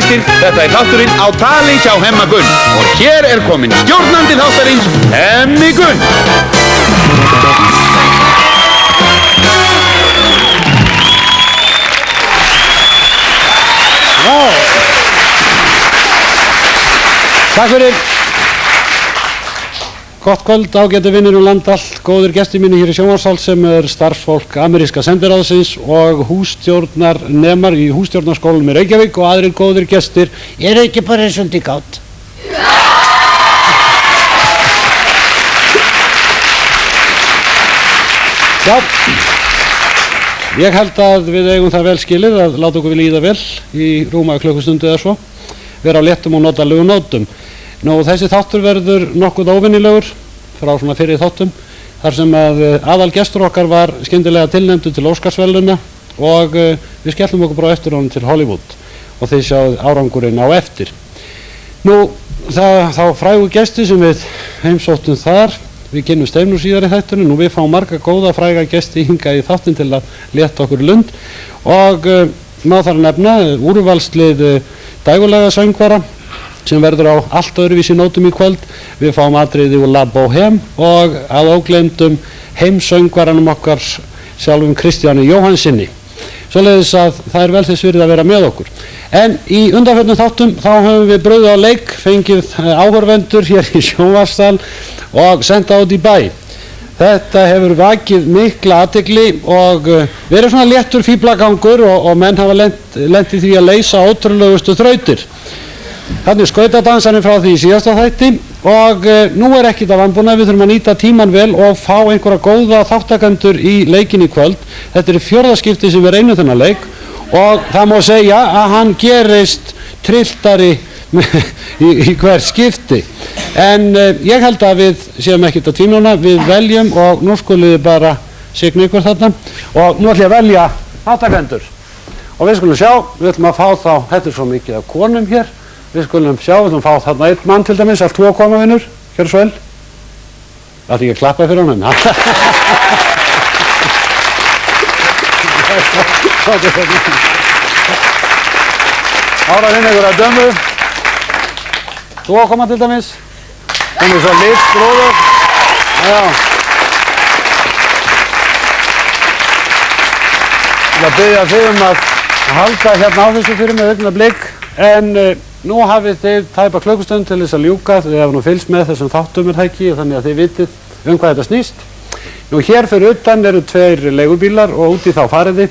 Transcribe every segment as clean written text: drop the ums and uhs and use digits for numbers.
gestir, þetta þátturinn á tali hjá Hemma Gunn og hér kominn stjórnandi þáttarins, Hemmi Gunn. Takk fyrir. Gott kvöld, ágætu vinir land allt, góðir gestir minni hér í sjónvarpssal sem starfsfólk ameríska sendiráðsins og hússtjórnarnemar í hússtjórnarskólanum í Reykjavík og aðrir góðir gestir. Ekki bara svolítið gátt? Já, ég held að við eigum það vel skilið að láta okkur líða vel í rúma klukkustundu eða svo, vera á léttum og notalegu nótum. Þessi þáttur verður nokkuð óvenjulegur frá svona fyrir þáttum þar sem að aðalgestur okkar var skyndilega tilnefndur til Óskarsverðlauna og við skellum okkur bara eftir honum til Hollywood og þið sjáum árangurinn á eftir. Þá frægu gesti sem við heimsóttum þar, við kynnumst þeim nú síðar í þættunum og við fáum marga góða fræga gesti hingað í þáttinn til að létta okkur í lund og má þar nefna úrvalslið dægurlega söngvara sem verður á allt öðruvísi nótum í kvöld. Við fáum atriði úr La Bohème og að ógleymdum heimsöngvaranum okkar sjálfum Kristjáni Jóhannsinni. Svoleiðis að það vel þess virði að vera með okkur. En í undanförnum þáttum þá höfum við brugðið á leik, fengið áhorfendur hér í sjónvarpssal og senda út í bæ. Þetta hefur vakið mikla athygli og verið svona léttur fíflagangur og menn hafa lent í því að leysa ótrúlegustu þrautir. Þannig skautadansarinn frá því í síðasta þætti og nú ekkert að vanbúna, við þurfum að nýta tíman vel og fá einhverja góða þáttakendur í leikin í kvöld. Þetta fjórða skipti sem við reynum þennan leik og það má segja að hann gerist trilltari í hver skipti. En ég held að við séum ekkert að tvímuna, við veljum og nú skulum við bara signa ykkur þarna og nú ætlum ég að velja þáttakendur. Og við skulum sjá, við ætlum að fá þá, þetta svo mikið af konum hér. Við skulum sjá, við ætlum að fá þarna einn mann til dæmis, allt 2 komavinur, hér svo vel. Það ætti ekki að klappa fyrir honum. Ára hinn ykkur að dömu. 2 koma til dæmis. Hún svo lit, gróður. Já. Ég vil biðja þig að halda hérna á þessu fyrir mig augnablik. En nú hafið þið tæpa klukkustund til þess að ljúka, þið hefur nú fylgst með þessum þáttum ekki, þannig að þið vitið hvað þetta snýst. Hér fyrir utan eru 2 leigubílar og úti þá fariði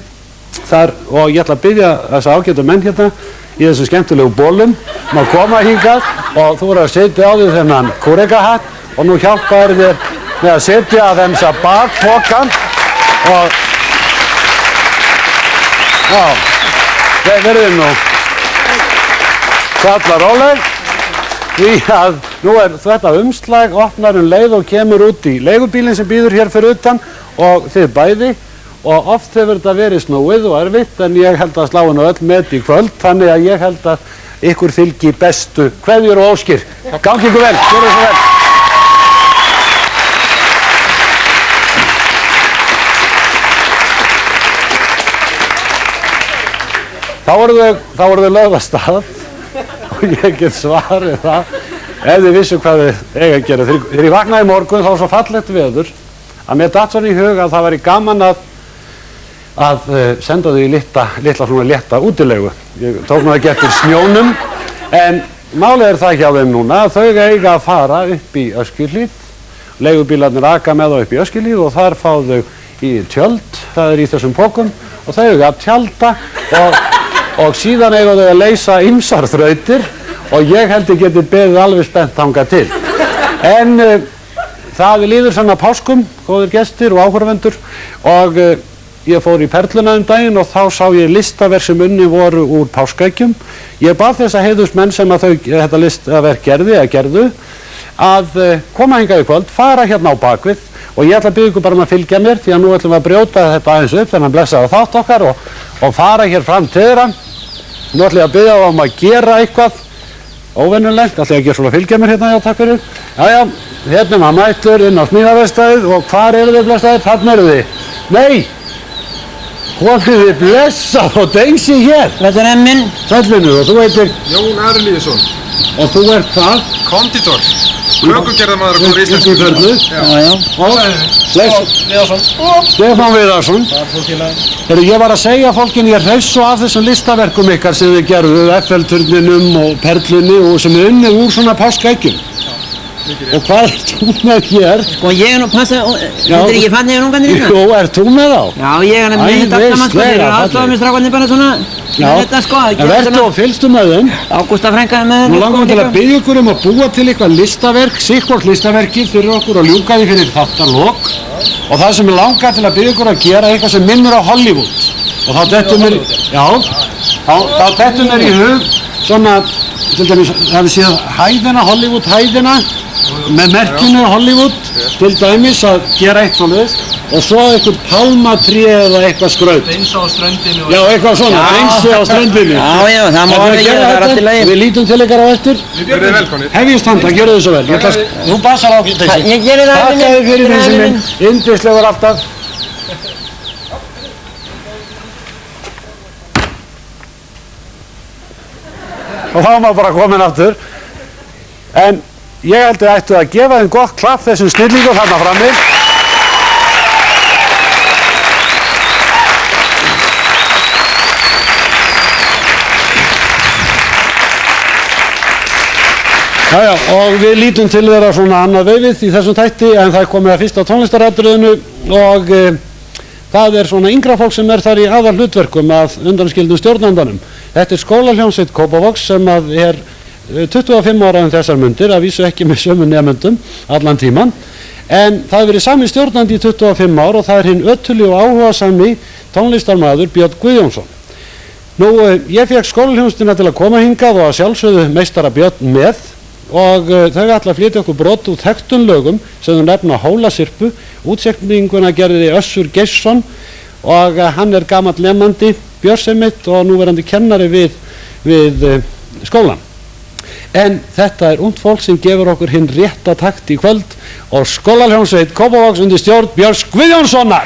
þar og ég ætla að biðja þessa ágætu menn hérna í þessum skemmtilegu bólum má koma hingað og þú voru að setja á því þennan kúrekahatt og nú hjálpaður þér með að setja að þemsa bakpokan og já, verður nú Salla róleg, því að nú þetta umslag, opnar leið og kemur út í leigubílinn sem býður hér fyrir utan og þið bæði og oft hefur þetta verið snúið og erfitt en ég held að slá hennu öll met í kvöld þannig að ég held að ykkur fylgi bestu kveðjur og óskir. Gangi ykkur vel, gjörðu svo vel. Þá voru þau lögð af stað. Ég get svarið það ef þið vissu hvað þið eiga að gera. Þegar ég vaknaði í morgun þá var svo fallegt veður að mér datt svona í hug að það væri gaman að senda þau í litla svona létta útilegu. Ég tók nú ekki eftir snjónum en málið það hjá þeim núna að þau eiga að fara upp í Öskjuhlíð. Leigubílarnir aka með þau upp í Öskjuhlíð og þar fá þau í tjöld, það í þessum pokum og þau eiga að tjalda og síðan eiga þau að leysa ýmsar þrautir og ég held ég geti beðið alveg spennt þangað til. En það líður svona páskum, góðir gestir og áhorfendur og ég fór í Perluna daginn og þá sá ég listaverk sem unnin voru úr páskaeggjum. Ég bað þessa heiðursmenn sem að þetta listaverk gerðu að koma hingað í kvöld, fara hérna á bakvið og ég ætla að biðja ykkur bara að fylgja mér því að nú ætlum við að brjóta þetta aðeins upp þennan blessaða þátt okkar og fara hér fram til þeirra. Nú ætlum ég að biðja á að gera eitthvað óvenjulegt, ætlum ég að gera svona fylgja mér hérna, já takk fyrir. Já, hérna maður mættur inn á smíðaverkstæðið og hvar eru þið blessaðir? Þarna eru þið. Nei! Komið þið blessað og dengsi hér. Þetta er minn. Sællinu, og þú heitir? Jón Arilíusson. Og þú ert hvað? Konditor. Kökugerðarmaður og góður íslensku. Já. Og Stefán Viðarsson. Ég var að segja fólkinu, ég hreifst svo af þessum listaverkum ykkar sem þið gerðuð, FL-turninum og Perlunni og sem er unnið úr svona páskaeggjum. Og hvað ert þú með hér? Sko ég er nú passa, þetta er ekki fannir ungarnir hérna? Jú, ert þú með þá? Já, ég er nefnilega þetta allt saman sko, þeir eru aðstofað með strákarnir bara svona með þetta sko. En verður og fylgstu með þeim? Ágústa frænka með þetta. Nú langar við til að biðja ykkur að búa til eitthvað listaverk, sikkvort listaverkið fyrir okkur og ljúka því fyrir þáttarlok. Og það sem ég langar til að biðja ykkur að gera eitthvað sem minnir á Hollywood. Og þá dettur mér í hug svona, til dæmis, það er síðan hæðina, Hollywood hæðina, með merkinu Hollywood, til dæmis að gera eitt svoleiðis og svo eitthvað pálmatré eða eitthvað skraut. Deinsa á ströndinu. Já, eitthvað svona, deinsi á ströndinu. Já, það má alveg gera, það er allt í lagi. Við lítum til ykkar á eftir. Verðið velkomnir. Hefjist handa, gjörðu þið svo vel. Þú passar á þessi. Ég gerir það. Takk að þið fyrir þessi minn, yndislegur alltaf. Og þá má bara komin aftur. En ég held að ættu að gefa þeim gott klapp þessum snillingum þarna frammi. Jæja, og við lítum til þeirra svona annað veifið í þessum þætti en það er komið að fyrsta tónlistaratriðinu og það er svona yngra fólk sem er þar í aðal hlutverkum að undanskildum stjórnandanum. Þetta er skólahljómsveit Kópavogs sem að er 25 ára um þessar mundir, að vísu ekki með sömu nemendum allan tíman, en það hefur verið sami stjórnandi í 25 ár og það er hinn ötuli og áhugasami tónlistarmaður Björn Guðjónsson. Nú, ég fekk skólahljómsveitina til að koma hingað og að sjálfsögðu meistara Björn með og þau ætla að flytja okkur brot úr þekktum lögum sem þau nefna Hólasirpu, útsetninguna gerði Össur Geirsson og hann er gamall nemandi Björnsemitt og núverandi kennari við skólan. En þetta er ungt fólk sem gefur okkur hinn rétta takt í kvöld og skólahljómsveit Kópavogs undir stjórn Björns Guðjónssonar.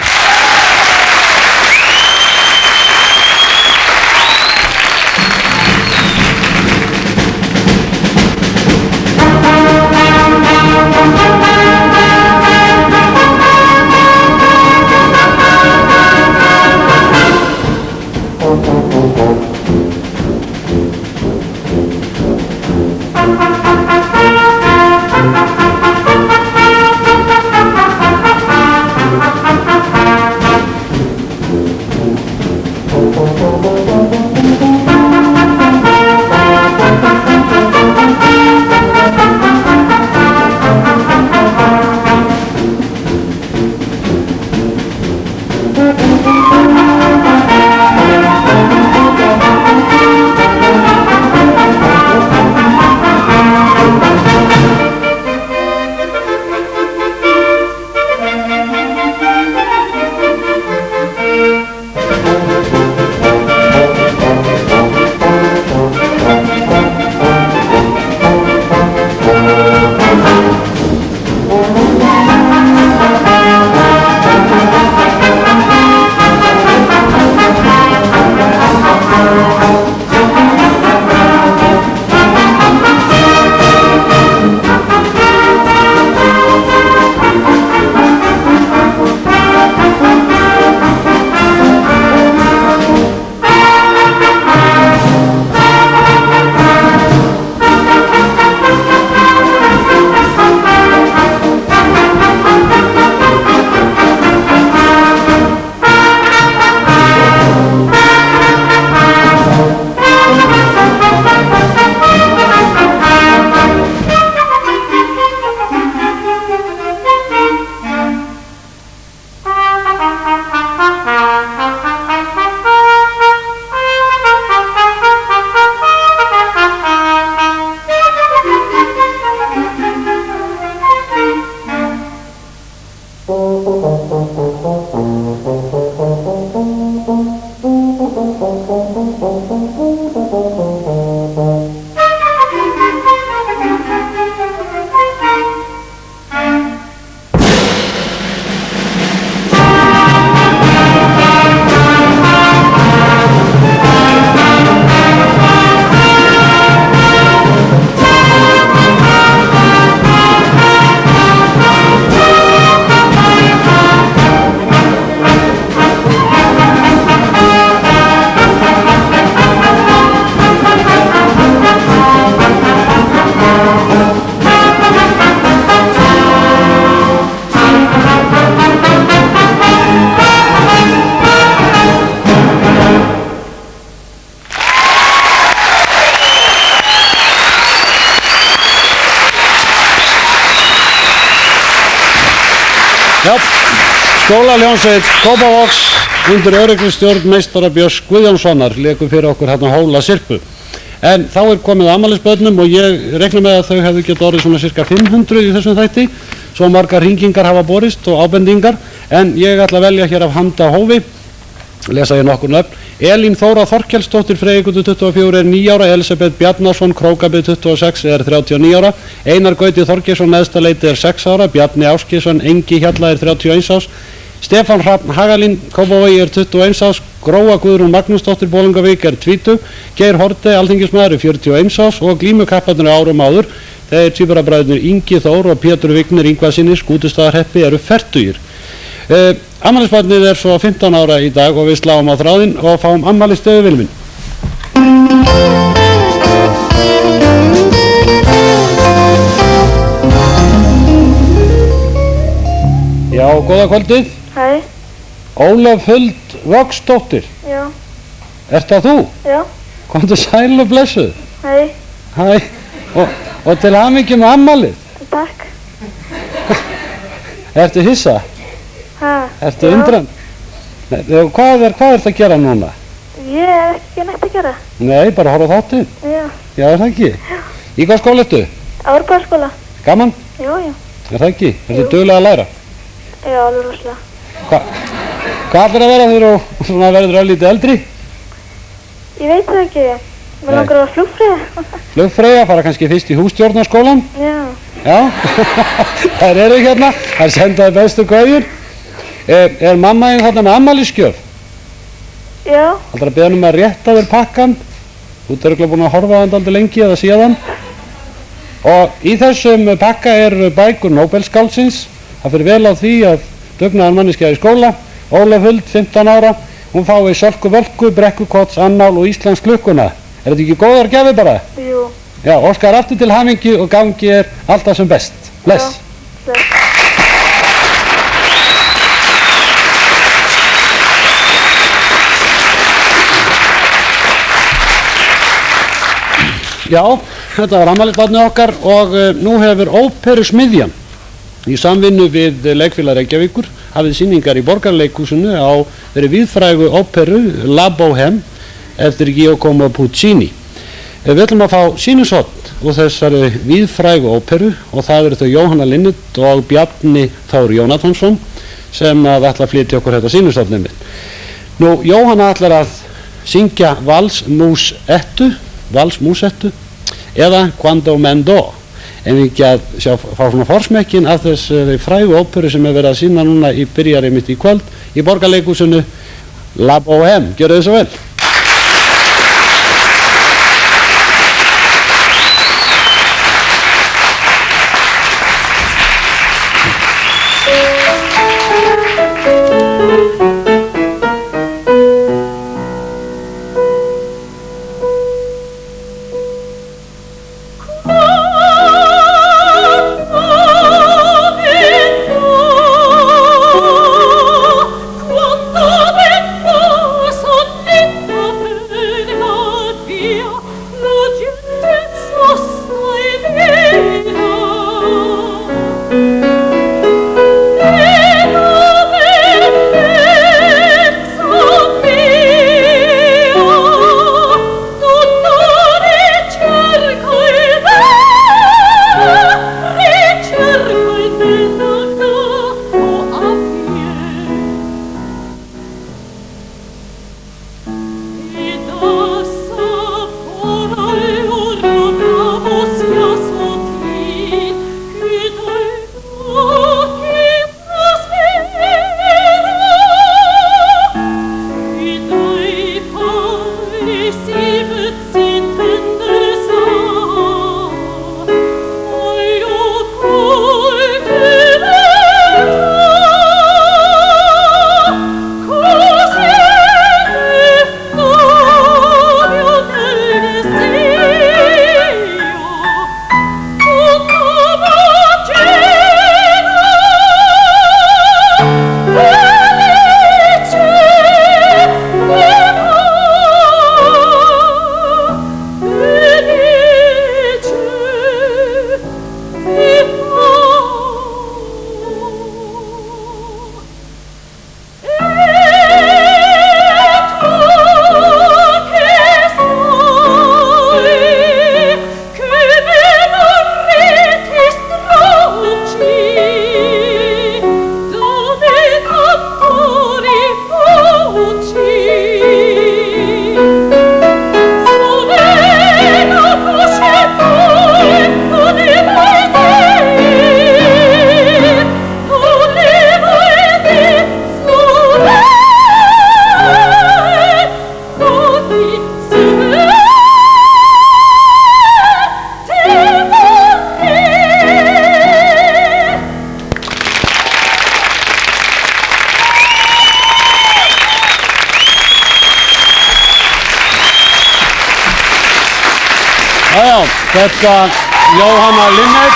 Já, skólaljónsveit Kópavogs undir örygglisstjórn meistara Björns Guðjónssonar leikur fyrir okkur hérna Hóla Sirpu. En þá komið afmælisbörnum og ég reikna með að þau hefðu getið orðið svona cirka 500 í þessum þætti. Svo margar hringingar hafa borist og ábendingar, en ég ætla að velja hér af handa hófi, lesa ég nokkur nöfn. Elín Þóra Þorkelsdóttir Freygutu 24 er 9 ára, Elisabeth Bjarnason Krókabið 26 er 39 ára, Einar Gauti Þorgeirsson Neðstaleiti er 6 ára, Bjarni Ásgeirsson Engi Hjalla er 31 árs, Stefán Hrafn Hagalín Kópavogi er 21 árs, Gróa Guðrún Magnúsdóttir Bolungarvík er 20, Geir Horte Alþingismaður er 41 árs og glímukapparnir árum áður, þeir tvíburabræðurnir Ingi Þór og Pétur Vignir Ingvarssyni Skútustaðahreppi eru fertugir. Afmælisbarnið er svo 15 ára í dag og við sláum á þráðinn og fáum afmælisstöðu Vilmin. Já, góða kvöldið. Hæ. Ólaf Huld Vogsdóttir. Já. Ert það þú? Já. Komdu sæl og blessuð. Hæ. Hæ. Og til hamingju með afmælið. Takk. Ertu hissa? Hæ. Ertu undran? Hvað ertu að gera núna? Ég er ekki neitt að gera. Nei, bara horfa á þáttinn. Já. Já, er það ekki? Já. Í hvað skóla ertu? Árbæðarskóla. Gaman? Já, já. Er það ekki? Ertu duglega að læra? Já, alveg rosalega. Hvað ætlar að vera þegar þú svona verður örlítið eldri? Ég veit það ekki. Mér langar að vera flugfreyja. Flugfreyja, fara kannski fyrst í hússtjórnarskólan? Já. Já, þær eru hérna, þær sendaði bestu kveðjur. Er mamma þín þarna með afmælisgjöf? Já. Ætlar að beða að rétta þér pakkan? Þú ert örugglega búin að horfa á hann dálítið lengi eða síðan. Og í þessum pakka eru bækur Nóbelsskáldsins. Það fyrir vel á því að dugnaðarmanneskja í skóla, Ólaf Huld, 15 ára, hún fái Sölku Völku, Brekkukots, Annál og Íslands klukkuna. Er þetta ekki góðar gjafir bara? Jú. Já, óskar aftur til hamingju og gangi alltaf sem best. Bless. Já, bless. Já, þetta var afmælisbarnið okkar og nú hefur Óperusmiðjan í samvinnu við Leikfélag Reykjavíkur hafið sýningar í Borgarleikhúsinu á þeirri víðfrægu óperu La Bohème eftir Giacomo Puccini. Við ætlum að fá sýnishorn úr þessari víðfrægu óperu og það eru þau Jóhanna Linnet og Bjarni Þór Jónatansson sem ætla að flytja okkur þetta sýnishorn. Nú, Jóhanna ætlar að syngja Vals Musettu eða Quando Mendo. En við ekki að fá svona forsmekkin af þessari frægu óperu sem verið að sýna núna í byrjari mitt í kvöld í Borgarleikhúsinu La Bohème. Gjörðu þið svo vel. Quando Já, þetta Jóhanna Linnet.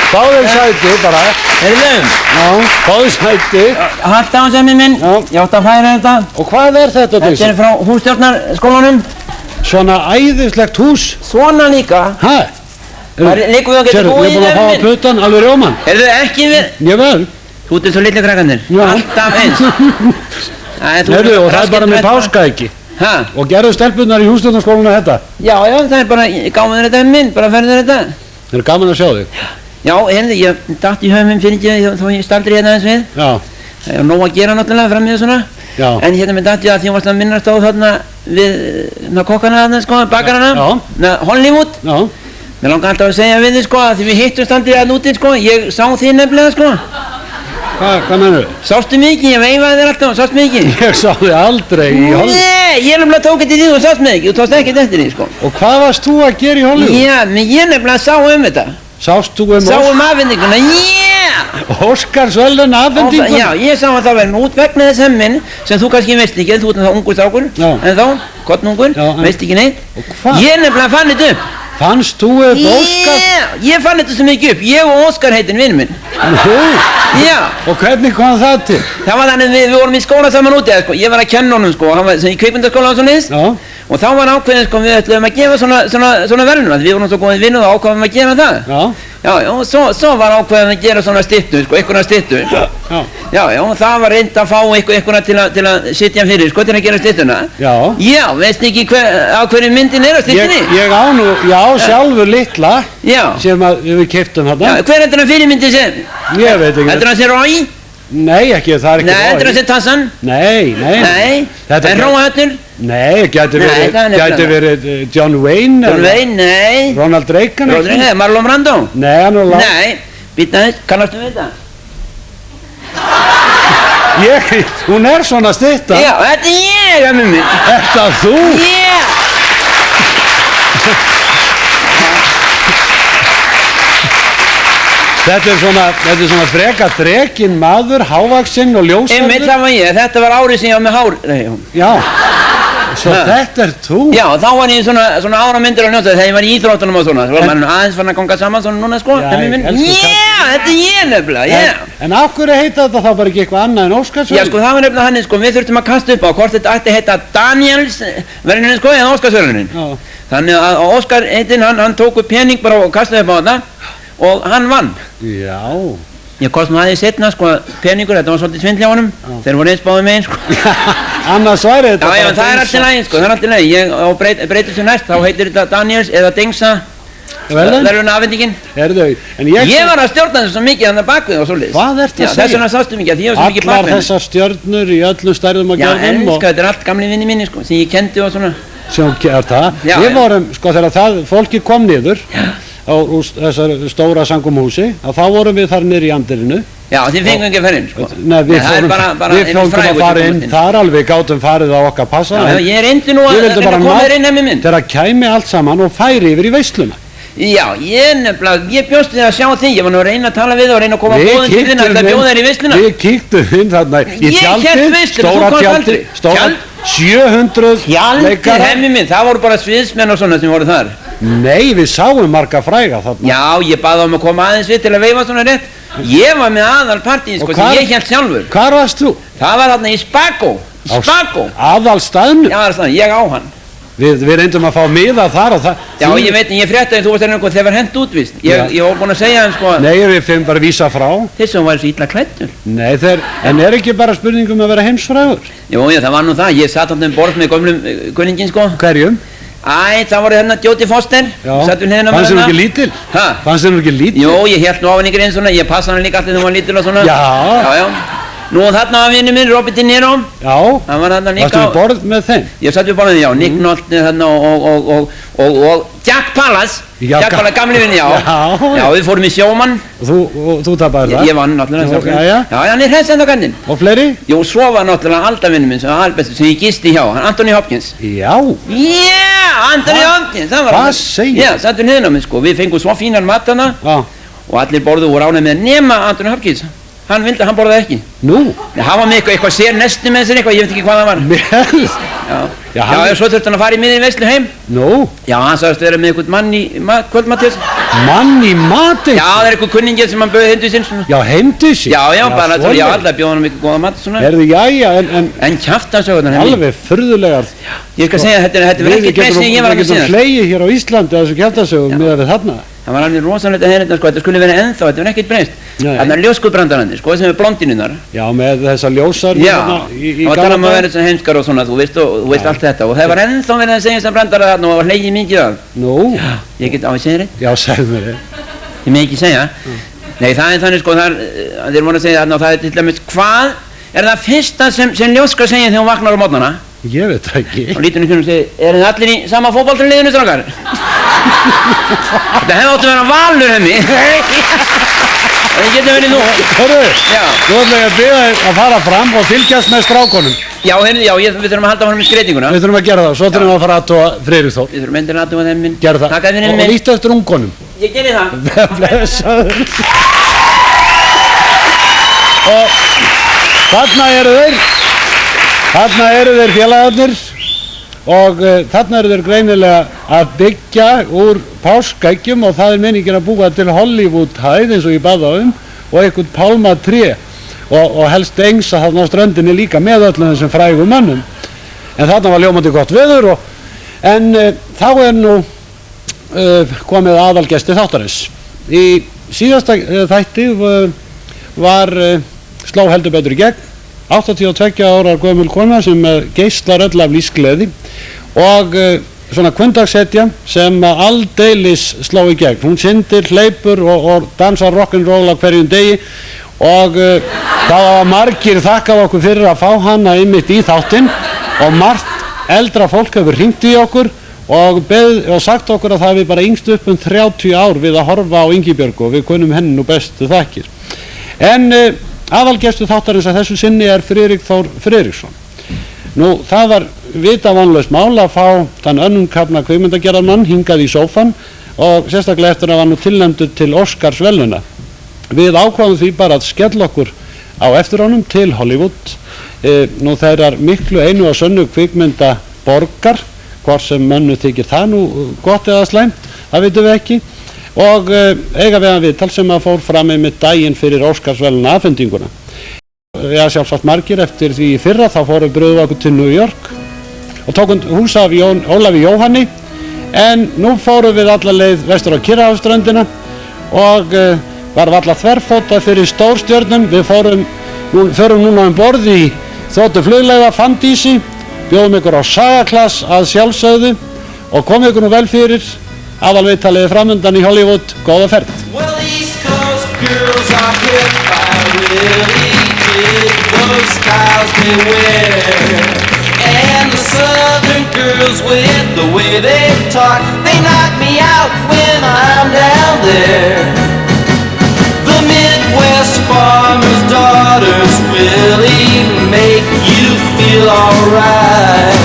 Báðir sæti bara. Heyrðu. Já, báðir sæti. Haltu á semmi minn. Já. Ég átti að færa þetta. Og hvað þetta Þetta Dixon? frá hússtjórnarskólanum. Svona æðislegt hús. Svona líka. Hæ? Það líka við að geta Sérðu, búið ég er búin að fá að putan alveg rjóman. Heyrðu, ekki við. Ég vel. Þú ert svo litli krakkarnir. Já. Alltaf eins. Heyrðu, og það er bara með páska ekki. Hæ? Og gerðu stelpunnar í hússtjórnarskólanu þetta. Já, það er bara, gáum þér þetta minn, bara ferðu þér þetta. Það er gaman að sjá þig. Já, heyrðu, ég datt í höfum fyrir ekki þó ég staldri hérna eins við. Já, Það er nóg að gera náttúrulega fram í það svona. já. En hérna með datt ég að því hún varst að minnast á þarna við kokkana þarna sko, bakarana. Já. Hollywood. Já. Mér langar alltaf að segja við þið sko að því við hittumst aldrei að núti sko, ég sá þið nefnilega sko. Hvað mennur? Sástu mikið, ég veifaði þér alltaf, sástu mikið? Ég sá þig aldrei í Hollywood. Nei, ég nefnilega tók þetta í því og sást mig ekki, þú tókst ekkert eftir því sko. Og hvað varst þú að gera í Hollywood? Já, men ég nefnilega sá þetta. Sást þú Sá afhendinguna, Óskarsverðlaun afhendinguna? Já, ég sá að það var út vegna þess hemminn sem þú kannski veist ekki, þú ert þá ungur strákur, en þá, kottnungur, veist ekki neitt. Og hvað? Ég nefnilega fann þetta upp. Fannst þú upp Óskar? Ég fann þetta svo mikið upp, ég og Óskar heitinn vinur minn. Nú? Já. Og hvernig kom það til? Það var þannig við vorum í skóla saman úti, sko. Ég var að kenna honum sko, hann var í kvikmyndaskóla og svona þess. Já. Og þá var ákveðin sko, við ætlum að gefa svona verðlun, við vorum svo góðið vinnu og ákveðum að gera það. Já. Já, og svo var ákveðin að gera svona styttu, sko, einhverja styttu. Já, og það var reynd að fá einhverja til að sitja fyrir, sko, til að gera styttuna. Já. Já, veist ekki á hverju myndin er á styttunni? Ég á nú, sjálfur litla. Já. Sem við keyptum þarna. Já, hver er þetta fyrirmyndin sem? Ég veit ekki. Heldur hann sé Rói? Nei, ekki, það er ekki Nei, heldur hann sé Tassan? Nei. Nei. En Róhættur? Nei, gæti verið John Wayne. John Wayne, nei. Ronald Reagan. Marlon Brando? Nei, hann er lág. Nei, býta þess, kannastu við þetta? Hún er svona stytta. Já, þetta er ég, að mummi. Þetta þú? Já. Þetta er svona freka þrekinn maður, hávaxinn og ljósarður. Einmitt, það var ég, þetta var árið sem ég var með hár. Já, svo þetta er þú. Já, þá var ég svona áramyndir á njóta þegar ég var í íþróttunum og svona. Svo var maður aðeins fann að ganga saman svona núna sko. Já, þetta er ég nefnilega, já. En af hverju heita þetta þá bara ekki eitthvað annað en Óskarsverðlaun? Já, sko, það var nefnilega hann, sko, við þurftum að kasta upp á hvort þetta ætti heita Daniels verðlunin, sko, eða Óskarsverðlunin. Þannig að Óskar heitinn, hann tók upp pening bara og kastaði upp á þetta og hann vann. Já. Ég komst nú aðeins setna, sko, peningur, þetta var svolítið svindl hjá honum. Þeir voru eins báðið megin, sko. Annars væri þetta Já, það er allt í lagi, sko, það er allt í lagi. Ég breytir sér næst, þá heitir þetta Daniels eða Dengsa verðluna afhendingin. Ég var að stjórna þessu svo mikið þannig að bakvið og svolítið. Hvað ert að segja? Þess vegna sástu mikið, því ég var svo mikið bakvið. Allar þessar stjörnur í öllum stærðum og gerðum. Já, en sko, þetta er allt gamli vinni minni, sko, sem ég kendi og svona. Við vorum, sko, þegar fólki kom niður á þessar stóra samkomuhúsi, þá vorum við þar niður í andirinu. Já, þið fengum ekki að fara inn, sko. Nei, við fórum að fara inn þar alveg, gátum farið á okkar passa. Já, ég reyndi nú að koma þér inn hemmi minn. Þegar kæmi allt saman og færi yfir í veisluna. Já, ég bjóst við að sjá þig, ég var nú að reyna að tala við og reyna að koma bóðin til þinn að bjóða þér í veisluna. Við kíktum inn þarna í tjaldi, stóra tjaldi, 700 leikarar. Tjaldi, hemmi minn, það voru bara sviðsmenn og svona sem voru þar. Nei, við sáum marga fræga þarna. Já, ég baði að koma aðeins við til að veifa svona rétt. Ég var með aðalpartíð, sko, sem ég hélt sjálfur. Hvar varst þú? Það var þarna í Spago. Aðalstaðnum? Já, aðalstaðnum, ég á hann. Við reyndum að fá miða þar og það. Já, ég veit, ég fréttaði þú varst einhvern þegar hent útvist. Ég var búinn að segja hann, sko. Nei, við fengum bara vísa frá. Þessum var svo illa klæddur. Nei, en er ekki bara spurningum að vera heimsfrægur? Jú, það var nú það. Ég satt alltaf borð með gömlum kunningin, sko. Hverjum? Það voru hérna Jodie Foster. Fannst þér ekki lítil? Hæ? Fannst þér ekki lítil? Jú, ég hélt nú á henni grein svona. Ég passaði hann líka alltaf þegar hann var lítil og svona. Já. Nú þarna var vinnu minn, Robert De Niro. Já, varstu við borð með þeim? Ég satt við borðið, já, Nick Nolte þarna og Jack Palance. Jack Palance, gamli vinni, já. Já, við fórum í Sjómann. Og þú tapaði það? Ég vann náttúrulega. Já, hann er hress enda gandinn. Og fleiri? Jú, svo var náttúrulega aldavinnu minn sem var albestur, sem ég gisti hjá, Anthony Hopkins. Já. Já, Anthony Hopkins, það var hann. Hvað segir? Já, satt við hliðina á mig, sko, við fengum svo fínan mat hana. og allir borðu og ánægðir með nema Antoni Hallgríms. Hann borðaði ekki. Nú? Hann var með eitthvað sér nestu með sér eitthvað, ég veit ekki hvað það var. Vel? Já, svo þurfti hann að fara í miðin veislu heim. Nú? Já, hann sagðist vera með eitthvað mann í kvöldmatur. Mann í matinn? Já, það eitthvað kunningir sem hann bauði heim til sín svona. Já, heim til sín? Já, bara ég alltaf bjóða hann mikið góða mat svona. Jæja, en kjaftansögurnar henni. Alveg furðulegar. Ég skal segja þetta verður ekki best sem ég var að segja. Við getum hlegið hér á Íslandi að þessu kjaftasögum miðað við þarna. Það var alveg rosalega að hérna, þetta skulle vera ennþá, þetta var ekkert breyst. Þarna er ljóskubrandarandi, sem er blondinunnar. Já, með þessar ljósar í gamla daga. Það var að vera þessar heimskar og svona, þú veist allt þetta. Og það var ennþá verið að segja þessar brandara þarna og það var hlegið mikið af. Nú? Já, ég get á að segja þér. Já, segð mér þér. Ég með ekki segja. Nei, það er þannig þeir voru að segja þarna og það er til dæmis, hvað er það fyrsta sem ljóskar segja þegar hún vaknar á mótnana? Ég veit það ekki. Og lítur hún og segir, þið allir í sama fótboltaliðinu, strákar? Þetta hefði átt að vera Valur henni. Það getur verið nú. Hörru, þú ætla ég að biðja þig að fara fram og fylgjast með strákonum. Já, við þurfum að halda honum í skreitinguna. Við þurfum að gera það, svo þurfum við að fara að aðtúa Friðrik Þór. Við þurfum endur að aðtúa þeim minn. Gerð það. Takk fyrir minn. Og lítu eftir ungonum. Ég geri það. Blessaður. Og þarna eru þeir félagarnir og þarna eru þeir greinilega að byggja úr páskaeggjum og það er meiningin að búa til Hollywood-hæð eins og ég bað á og einhvern pálmatré og helst engsa þarna á ströndinni líka með öllum þessum frægum mönnum. En þarna var ljómandi gott veður en þá er nú komið aðalgesti þáttarins. Í síðasta þætti sló heldur betur í gegn 82 ára gömul kona sem geislar öll af lífsgleði og svona kvöndagsetja sem aldeilis sló í gegn. Hún syndir, hleypur og dansar rock'n'roll á hverjum degi og það var margir þakkað okkur fyrir að fá hana einmitt í þáttinn og margt eldra fólk hefur hringt í okkur og sagt okkur að það við bara yngst upp 30 ár við að horfa á Ingibjörgu og við kunnum henni nú bestu þakkir. En aðalgestur þáttarins að þessu sinni er Friðrik Þór Friðriksson. Nú, það var vitavonlaust mál að fá þann önnumkafna kvikmyndagerðarmann hingað í sófann og sérstaklega eftir að hann nú tilnefndur til Óskarsverðlauna. Við ákváðum því bara að skella okkur á eftir honum til Hollywood. Nú þeirrar miklu einu og sönnu kvikmynda borgar, hvort sem mönnu þykir það nú gott eða slæmt, það vitum við ekki. Og eiga við hann viðtal sem að fór fram með daginn fyrir Óskarsverðlauna afhendinguna. Já, sjálfsagt margir eftir því í fyrra þá fórum bröðu okkur til New York og tókum hús af Ólafi Jóhanni en nú fórum við alla leið vestur á Kyrrahafsströndina og varum alla þverfóta fyrir stórstjörnum. Við förum núna borð í þotu flugleiða Fandísi, bjóðum ykkur á Sagaklass að sjálfsögðu og komum ykkur nú vel fyrir. Aðalviðtalið framundan í Hollywood, góða ferð. Well, East Coast girls are hit by really good those styles they wear. And the Southern girls with the way they talk, they knock me out when I'm down there. The Midwest farmers' daughters really make you feel alright.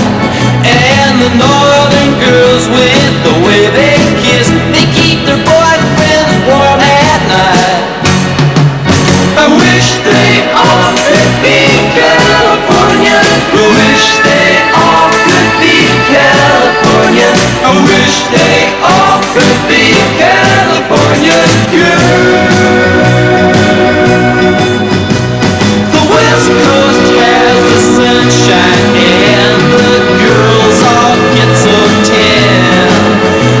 And the Northern girls with the way they kiss, they keep their boyfriends warm at night. I wish they all could be California. I wish they all could be California. I wish they all could be California girls. The West Coast has the sunshine and the girls all get so tan.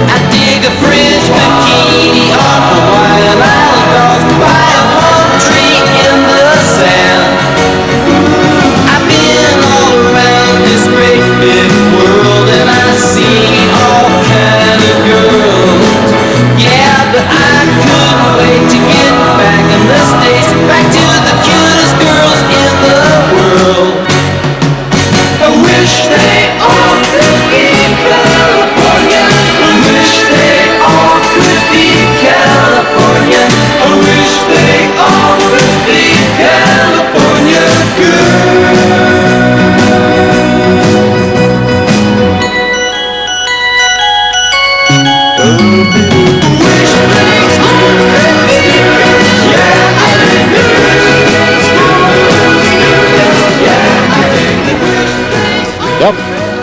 I dig a French bikini on Hawaiian Island girls by a palm tree in the sand. I've been all around this great big world and I've seen all kind of girls. Yeah, but I couldn't wait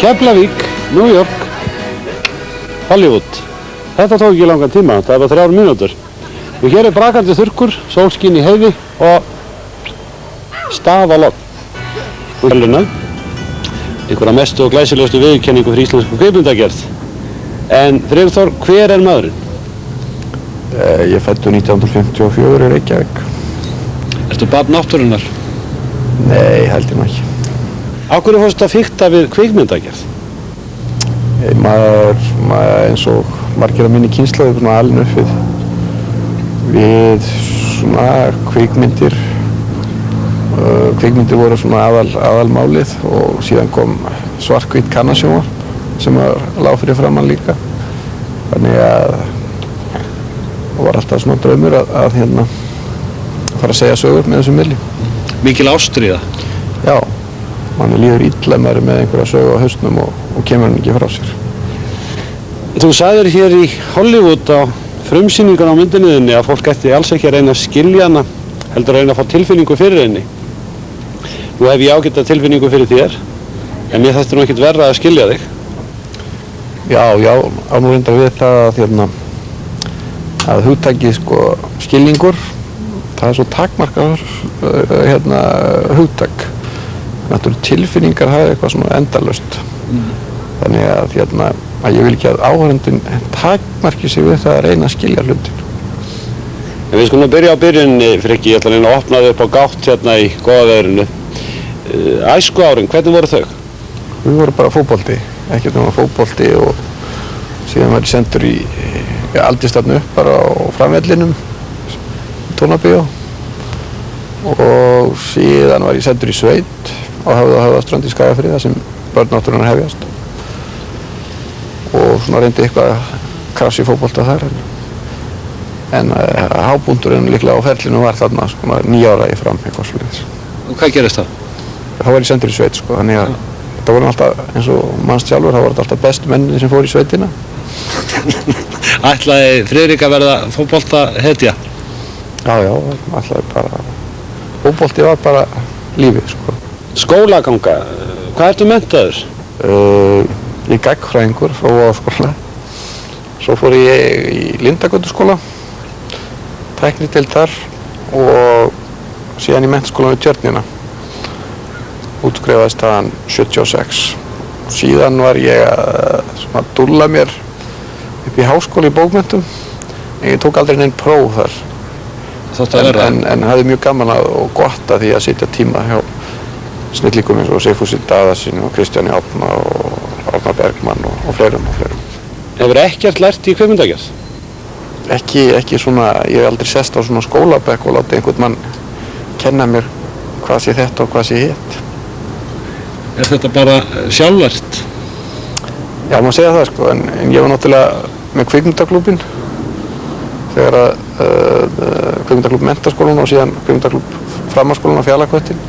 Keflavík, New York, Hollywood. Þetta tók ekki langan tíma, það var 3 mínútur. Og hér er brakandi þurrkur, sólskín í heiði og stað á logn. Og heluna, einhverja mestu og glæsilegustu viðurkenningu fyrir íslensku kvikmyndagerð. En Friðþór, hver er maðurinn? Ég fæddur 1954 í Reykjavík. Ertu barn náttúrunnar? Nei, held ég nú ekki. Á hverju fórstu að fikta við kvikmyndagerð? Maður eins og margir af minni kynslóð er alin upp við svona kvikmyndir. Kvikmyndir voru svona aðalmálið og síðan kom svart-hvítt kannasjónvarp sem lá fyrir framan líka. Þannig að það var alltaf svona draumur að fara að segja sögur með þessum miðli. Mikil ástríða? Já, manni líður illa ef maður er með einhverja sögu á hausnum og kemur hann ekki frá sér. Þú sagðir hér í Hollywood á frumsýningun á myndinniðinni að fólk ætti alls ekki að reyna að skilja hana, heldur að reyna að fá tilfinningu fyrir henni. Nú hef ég ágæta tilfinningu fyrir þér, en mér þætti nú ekkert verra að skilja þig. Já, ánú reyndar við það að hugtakið skilningur, það er svo takmarkaður hugtak. Náttúrulega tilfinningar það er eitthvað svona endalaust. Þannig að ég vil ekki að áhorfandinn takmarki sig við það að reyna að skilja hlutin. En við skulum að byrja á byrjunni, Frikki, ég ætla að reyna að opna þau upp á gátt hérna í góða veðrinu. Æskuárin, hvernig voru þau? Við vorum bara fótbolti, ekkert nema fótbolti og síðan var ég sendur í aldistafnu upp bara á framvellinum, Tónabíó og síðan var ég sendur í sveit á Höfðaströnd í Skagafirði þar sem börn náttúrunnar hefjast og svona reyndi eitthvað að krafsa í fótbolta þar en hábúndurinn líklega á ferlinu var þarna 9 ára í fram eitthvað svoleiðis. Og hvað gerist það? Þá var ég sendur í sveit þannig að þetta voru alltaf eins og manns sjálfur, þá voru þetta alltaf bestu menninni sem fór í sveitina. Ætlaði Friðrik að verða fótboltahetja? Já, ætlaði bara, fótbolti var bara lífið Skólaganga, hvað ertu menntaður? Ég er gagnfræðingur frá Vogaskóla. Svo fór ég í Lindagötuskóla, tæknideild þar og síðan í menntaskólanum við Tjörnina. Útskrifaðist þaðan 76. Síðan var ég að dúlla mér upp í háskóla í bókmenntum. Ég tók aldrei neinn próf þar. En hafði mjög gaman og gott að því að sitja tíma hjá snillingum eins og Sigfúsi Daðasyni og Kristjáni Árna og Árna Bergmann og fleirum. Hefur ekkert lært í kvikmyndagerð? Ekki svona, ég hef aldrei sest á svona skólabekk og látið einhvern mann kenna mér hvað sé þetta og hvað sé hitt. Er þetta bara sjálflært? Já, maður segja það en ég var náttúrulega með kvikmyndaklúbbinn þegar að kvikmyndaklúbb Menntaskólann og síðan kvikmyndaklúbb Framhaldsskólann á Fjarðarkvöttin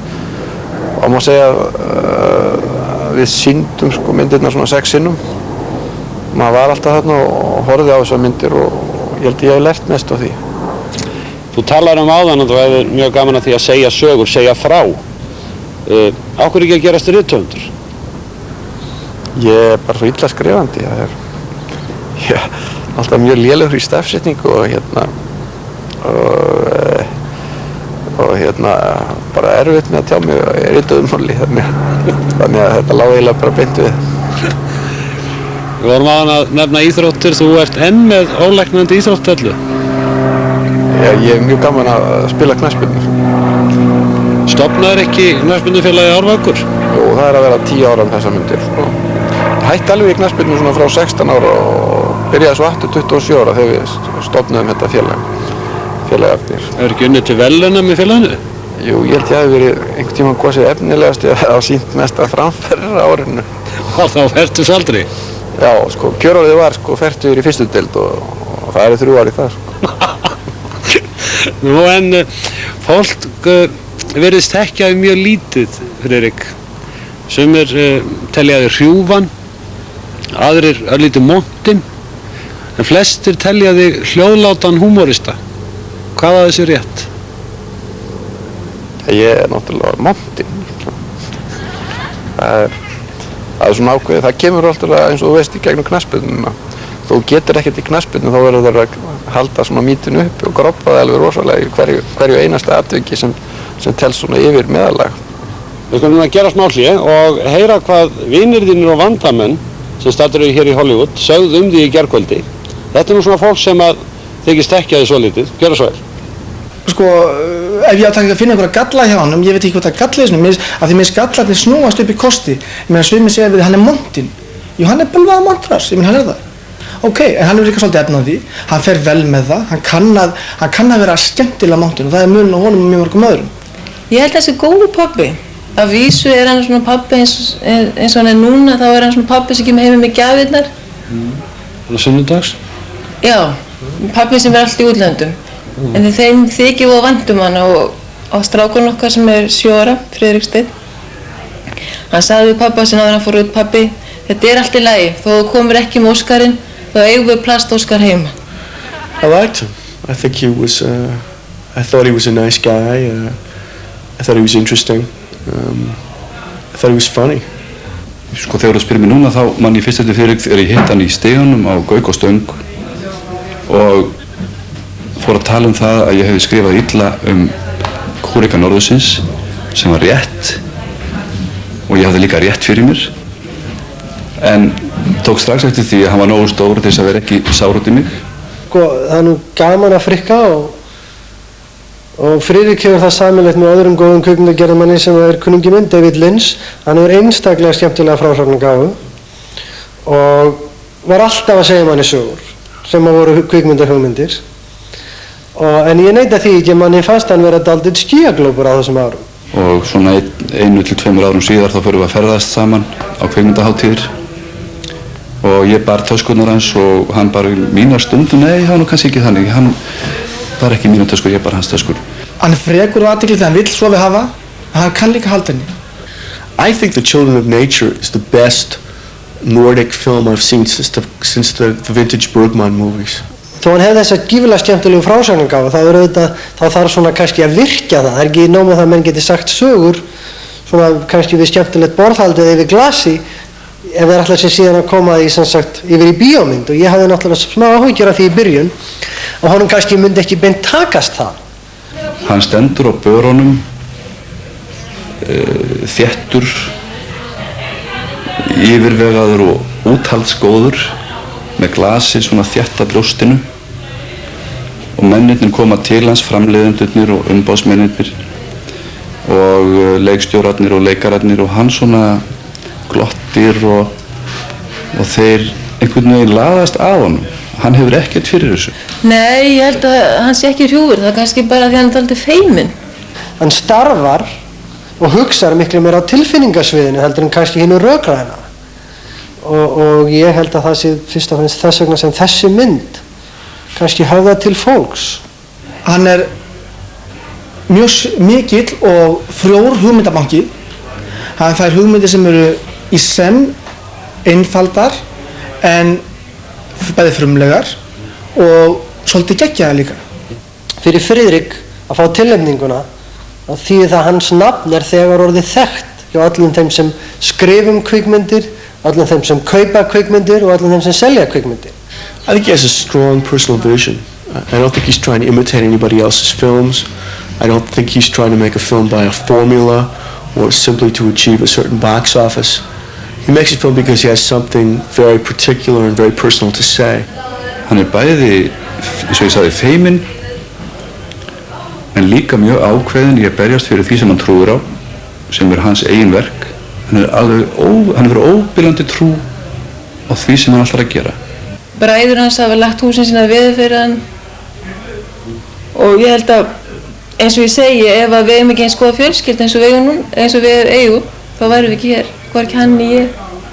og maður segja að við sýndum myndirnar svona 6 sinnum. Maður var alltaf þarna og horfði á þessar myndir og ég held ég hef lært mest á því. Þú talar áðan að þú hefur mjög gaman að því að segja sögur, segja frá. Á hverju ekki að gerast rithöfundur? Ég er bara svo illa skrifandi. Ég er alltaf mjög lélegur í stafsetningu og bara erfitt með að tjá mig í rituðum máli. Þannig að þetta lá eiginlega bara beint við. Við vorum áðan að nefna íþróttir, þú ert enn með ólæknandi íþróttdellu. Ég er mjög gaman að spila knattspyrnu. Stofnaðir ekki knattspyrnufélagi Árvakur? Jú, það er að vera 10 ára þessa myndir. Ég hætti alveg í knattspyrnu svona frá 16 ára og byrjaði svo aftur 27 ára þegar við stofnuðum þetta félagafnir. Er ekki unnið til verðlauna með félaginu? Jú, ég held ég hafi verið einhvern tímann kosið efnilegast að hafa sýnt mesta framferðir á árinu. Og þá fertugsaldri? Já, kjörárið var fertugur í fyrstu deild og það eru 3 ár í það. Nú en fólk virðist þekkja mjög lítið, Friðrik. Sumir telja þig hrjúfan, aðrir örlítið montinn, en flestir telja þig hljóðlátan húmorista. Hvað að þessu rétt? Ég er náttúrulega montinn. Það Það er svona ákveðið, það kemur alltaf eins og þú veist í gegnum knattspyrnuna. Þú getur ekkert í knattspyrnu, þá verður það að halda svona mítinu uppi og groppa það alveg rosalega í hverju einasta atviki sem telst svona yfir meðalag. Við skulum að gera smá hlé og heyra hvað vinir þínir og vandamenn sem staddir eru hér í Hollywood sögðu því í gærkvöldi. Þetta nú svona fólk sem að þykist þekkja þig svolítið. Gjörðu svo vel. Sko, ef ég á að finna einhverja galla hjá honum, ég veit ekki hvað það galla í þessum, af því mér gallarnir snúast upp í kosti. Ég meina, sumir segja við hann montinn. Jú, hann bölvaða montras, ég meina, hann það. Ok, en hann líka svolítið efnað því, hann fer vel með það, hann kann að vera skemmtilega montinn og það munurinn á honum og mjög mörgum öðrum. Ég held að þessi góðu pabbi. Að vísu hann svona pabbi eins og hann núna, þá hann svona pabbi sem kemur heim með gjafirnar. Þannig að sunnudags? Já, pabbi sem alltaf í útlöndum. En þeim þykir við vænt hann og strákurinn okkar sem 7 ára, Friðrik Steinn. Hann sagði við pabba sem áður hann fór út, pabbi, þetta allt í lagi, þó þú komir ekki með Óskarinn, þá eigum við plast Óskar heima. I liked him. I think he was, I thought he was a nice guy. I thought he was interesting. I thought he was funny. Sko þegar þú spyrir mig núna þá man ég fyrst eftir fyrir þegar ég hitt hann í stegunum á Gauk og Stöng og fór að tala það að ég hefði skrifað illa Kúreka Norðursins sem var rétt og ég hafði líka rétt fyrir mér en tók strax eftir því að hann var nógu stór til þess að vera ekki sár út í mig. Sko það nú gaman að frikka og Friðrik hefur það sameiginlegt með öðrum góðum kvikmyndagerðarmanni sem kunningi minn, David Lynch. Hann hefur einstaklega skemmtilega frásagnargáfu og var alltaf að segja manni sögur sem voru kvikmyndahugmyndir. En ég neita því ekki að manni fannst hann vera dálítið skíaglópur á þessum árum. Og svona 1 til 2 árum síðar þá förum við að ferðast saman á kvikmyndaháttíðir og ég bar töskurnar hans og hann bar mínar stundu. Nei, það var nú kannski ekki þannig. Hann bar ekki mínar töskur, ég bar hans töskur. Hann frekur og athygli þegar hann vill svo við hafa, en hann kann líka halda henni. I think The Children of Nature is the best Nordic film I've seen since the vintage Bergman movies. Þó hann hefði þessa gífurlega skemmtilegu frásagnargáfu, þá þarf svona kannski að virkja það. Það ekki nóg með það að menn geti sagt sögur, svona kannski við skemmtilegt borðhaldið yfir glasi, ef það alltaf sem síðan að koma því sem sagt yfir í bíómynd og ég hafði náttúrulega smá áhyggjur af því í byrjun og honum kannski myndi ekki beint takast það. Hann stendur á börunum, þéttur, yfirvegaður og úthaldsgóður með glasi svona þétt að brjóstinu og mennirnir koma til hans, framleiðendurnir og umboðsmennirnir og leikstjórarnir og leikararnir og hann svona glottir og þeir einhvern veginn laðast að honum. Hann hefur ekkert fyrir þessu. Nei, ég held að hann sé ekki hrjúfur, það er kannski bara því hann dálítið feiminn. Hann starfar og hugsar miklu meira á tilfinningasviðinu heldur en kannski hinu rökræna. Og ég held að það sé fyrst og fremst þess vegna sem þessi mynd kannski höfða til fólks. Hann mjög mikill og frjór hugmyndabanki. Hann fær hugmyndir sem eru í senn einfaldar en bæði frumlegar og svolítið geggjaðar líka. Fyrir Friðrik að fá tilnefninguna þá þýðir það hans nafn þegar orðið þekkt hjá öllum þeim sem skrifum kvikmyndir, öllum þeim sem kaupa kvikmyndir og öllum þeim sem selja kvikmyndir. I think he has a strong personal vision. I don't think he's trying to imitate anybody else's films. I don't think he's trying to make a film by a formula or simply to achieve a certain box office. He makes a film because he has something very particular and very personal to say. Hann bæði, eins og ég sagði, feiminn en líka mjög ákveðinn í að berjast fyrir því sem hann trúir á, sem hans eigin verk. Hann hefur óbilandi trú á því sem hann ætlar að gera. Bræður hans hafa lagt húsin sína við fyrir hann og ég held að eins og ég segi, ef við eigum ekki eins góða fjölskyldu eins og við eigum, þá værum við ekki hér. Hvorki hann í ég.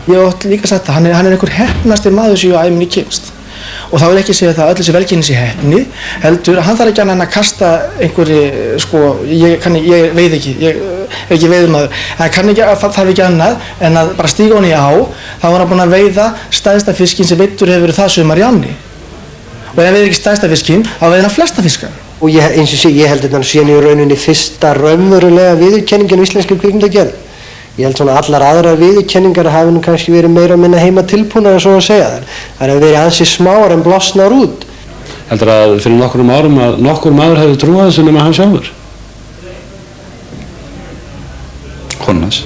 Ég átti líka sagt að hann einhver heppnasti maður sem ég á ævinni kynnst. Og þá vil ekki segja það að öll þessi velgengni sé heppni, heldur að hann þarf ekki annað en að kasta einhverju, sko, ég veiði ekki, ég er ekki veiðmaður, þarf ekki annað en að bara stíga honi á, þá var hann búinn að veiða stærsta fiskinn sem veiddur hefur verið það sumar í ánni. Og ef hann veiðir ekki stærsta fiskinn, þá veiðir hann flesta fiska. Og eins og sé, ég held að hann sé í rauninni fyrsta raunverulega viðurkenningin á íslenskri kvikmyndagerð. Ég held svona allar aðrar viðurkenningar hafi nú kannski verið meira og minna heima tilbúnar en svo að segja þær. Það er að verið ansi smáar en blosnar út. Heldur að fyrir nokkrum árum að nokkur maður hefði trúað þessu nema hann sjálfur? Konans.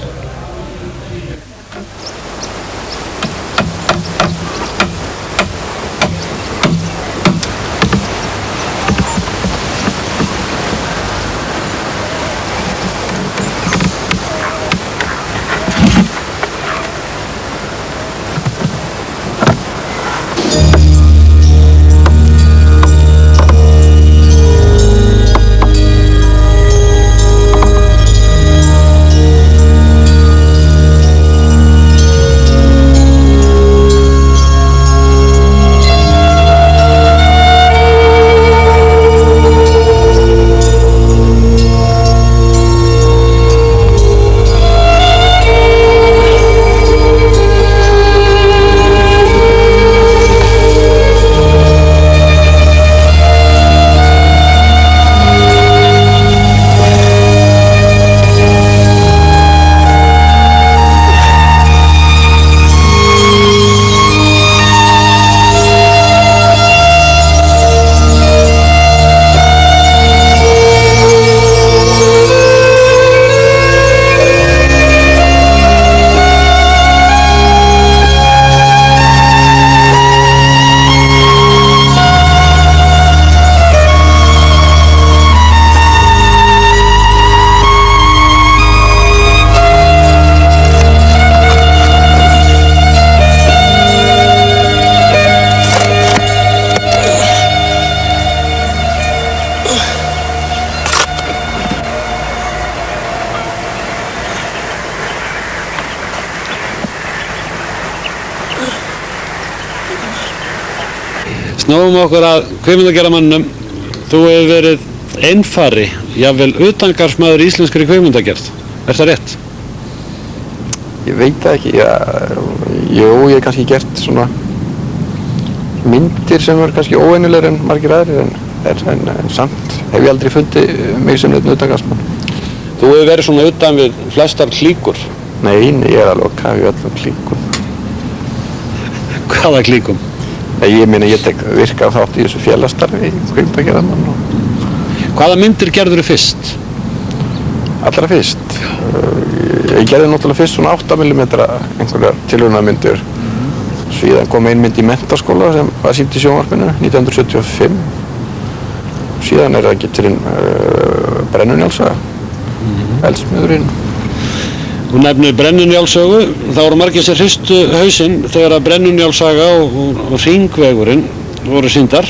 Snúum okkur að kvikmyndagerðarmanninum. Þú hefur verið einfari, jafnvel utangarðsmaður í íslenskri kvikmyndagerð. Er það rétt? Ég veit það ekki. Jú, ég hef kannski gert svona myndir sem er kannski óvenjulegar en margir aðrir en samt hef ég aldrei fundið mig sem einn utangarðsmann. Þú hefur verið svona utan við flestar klíkur? Nei, ég er alveg að kafa í öllum klíkum. Hvaða klíkum? Ég meina, ég tek virka þátt í þessu félagsstarfi í kvikmyndagerðarmann. Hvaða myndir gerður þið fyrst? Allra fyrst? Ég gerði náttúrulega fyrst svona 8 mm einhverjar tilraunamyndir. Síðan kom ein mynd í menntaskóla sem var sýnd í sjónvarpinu 1975. Síðan er það geturinn Brennunjálssaga, Eldsmiðurinn. Þú nefnir Brennunjálssögu, þá voru margir sér hristu hausinn þegar að Brennunjálssaga og Hringvegurinn voru sýndar.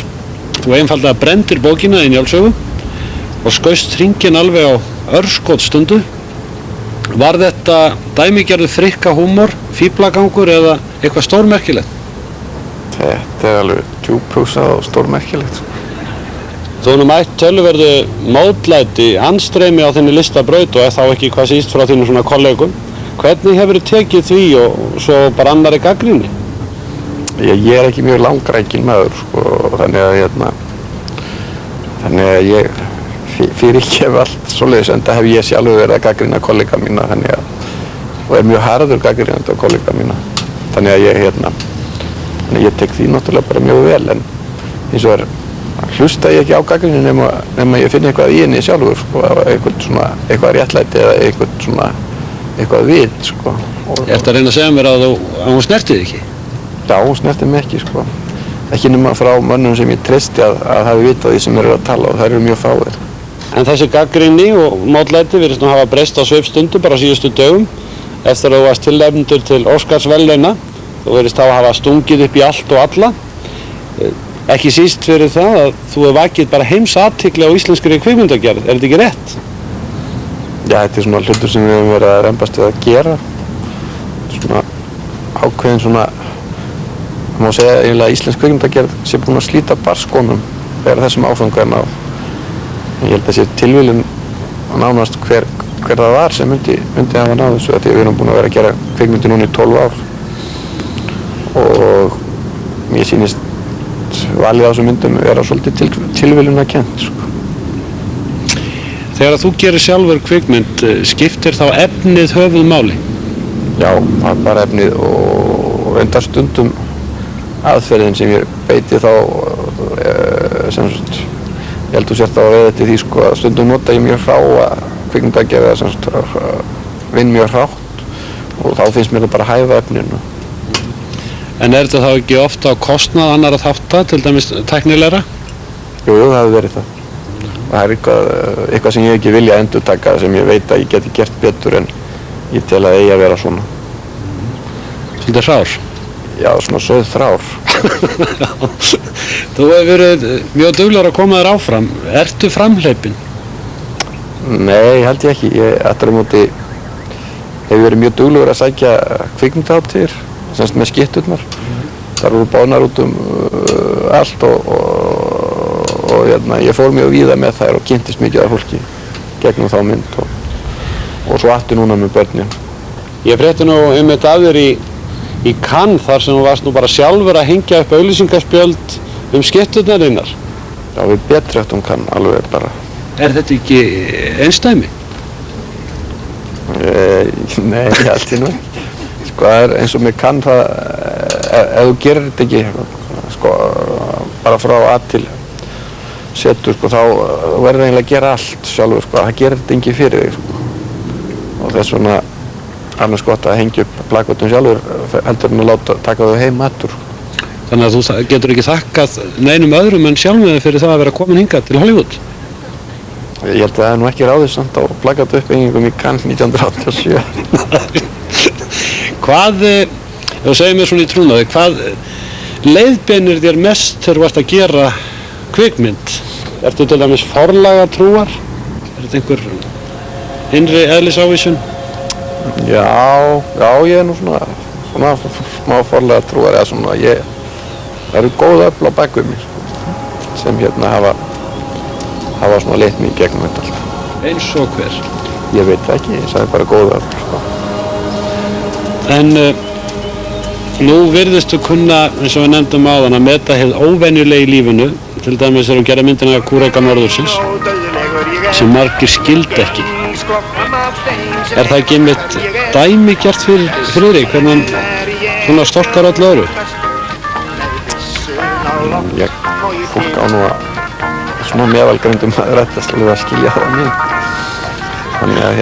Þú einfaldlega brenndir bókina í Njálssögu og skaust hringinn alveg á örskotsstundu. Var þetta dæmigerður frikka húmor, fíflagangur eða eitthvað stórmerkilegt? Þetta er alveg djúphugssað og stórmerkilegt. Þú nú mætt töluverðu mótlæti, anstreymi á þinni listabraut og þá ekki hvað síst frá þínu svona kollegum. Hvernig hefur þið tekið því og svo bara annarri gagnrýni? Ég er ekki mjög langrækinn maður, sko, þannig að ég fyrirgef allt svoleiðis, en það hef ég sjálfur verið að gagnrýna kollega mína, og er mjög harður gagnrýnandi á kollega mína. Þannig að ég tek því náttúrulega bara mjög vel, en eins og hlusta ég ekki á gagnrýni nema ég finna eitthvað í henni sjálfur, sko, eitthvað réttlæti eða eitthvað vit, sko. Ertu að reyna að segja mér að hún snerti þig ekki? Já, hún snerti mig ekki, sko. Ekki nema frá mönnum sem ég treysti að hafi vitað því sem eru að tala og það eru mjög fáir. En þessi gagnrýni og mótlæti virðist nú hafa breyst á sveifstundu bara síðustu dögum eftir að þú varst tilnefndur til Óskarsverðlauna. Þú virðist hafa stungið upp í allt og alla. Ekki síst fyrir það að þú hefur vakið bara heimsathygli á íslenskri kvikmyndagerð. Er þetta ekki rétt? Já, þetta er svona hlutur sem við höfum verið að rembast við að gera. Svona ákveðin svona, það má segja eiginlega að íslensk kvikmyndagerð sé búin að slíta barnsskónum þegar þessum áfangu er náð. Ég held að sé tilviljun nánast hver það var sem myndi hafa náð þessu, því við erum búin að vera að gera kvikmyndi núna í 12 ár. Og mér sýnist valið á þessum myndum vera svolítið tilviljunarkennt, sko. Þegar þú gerir sjálfur kvikmynd, skiptir þá efnið höfuðmáli? Já, það er bara efnið og reyndar stundum aðferðin sem ég beiti þá sem sagt, ég held þú sért á að veða eftir því sko að stundum nota ég mjög hráa kvikmyndagerða sem sagt vinn mjög hrátt og þá finnst mér það bara hæfa efninu. En er þetta þá ekki ofta á kostnað annarra þátta, til dæmis tæknilegra? Jú, það hefur verið það. Og það er eitthvað sem ég ekki vilja endurtaka sem ég veit að ég geti gert betur en ég tel að eigi að vera svona. Svolítið hrár? Já, svona söð þrár. Þú hefur verið mjög duglegur að koma þér áfram. Ertu framhleypinn? Nei, held ég ekki. Ég aftur á móti hefur verið mjög duglegur að sækja kvikmyndahátíðir, semst með skitturnar. Það eru bánar út allt og ég fór mjög víða með þær og kynntist mikið af fólki gegnum þá mynd og svo aftur núna með börnin. Ég frétti nú einmitt af þér í Cannes þar sem þú varst nú bara sjálfur að hengja upp auglýsingaspjöld skitturnar þínar. Já, við betri eftir Cannes alveg bara. Er þetta ekki einsdæmi? Nei, ég held ég nú. Sko það er eins og með Cannes það, ef þú gerir þetta ekki sko bara frá A til setur sko þá verður eiginlega að gera allt sjálfur sko, það gerir þetta ekki fyrir þig sko. Og þess vegna annars gott að hengja upp plakatum sjálfur heldur en að taka þau heim aftur. Þannig að þú getur ekki þakkað neinum öðrum en sjálfum fyrir það að vera komin hingað til Hollywood? Ég held að það er nú ekki ráðið samt á plakatuppbyggingum í Cannes 1987. Hvað, ef þú segir mér svona í trúnaði, hvað leiðbeinir þér mest þegar þú ert að gera kvikmynd? Ertu til dæmis forlagatrúar? Er þetta einhver innri eðlisávísun? Já, ég er nú svona smá forlagatrúar eða svona, það eru góð öfl á bakvið mér sem hafa svona leitt mig gegnum þetta alltaf. Eins og hver? Ég veit það ekki, ég sagði bara góð öfl sko. En nú virðistu kunna, eins og við nefndum áðan, að meta hið óvenjulega í lífinu, til dæmis þegar hún gerði myndina Kúreka norðursins, sem margir skildi ekki. Er það ekki einmitt dæmigert fyrir Friðrik, hvernig hann svona storkar öllu öðru? Fólk á nú að svona meðalgröndum að rættast alveg að skilja það á mig. Þannig að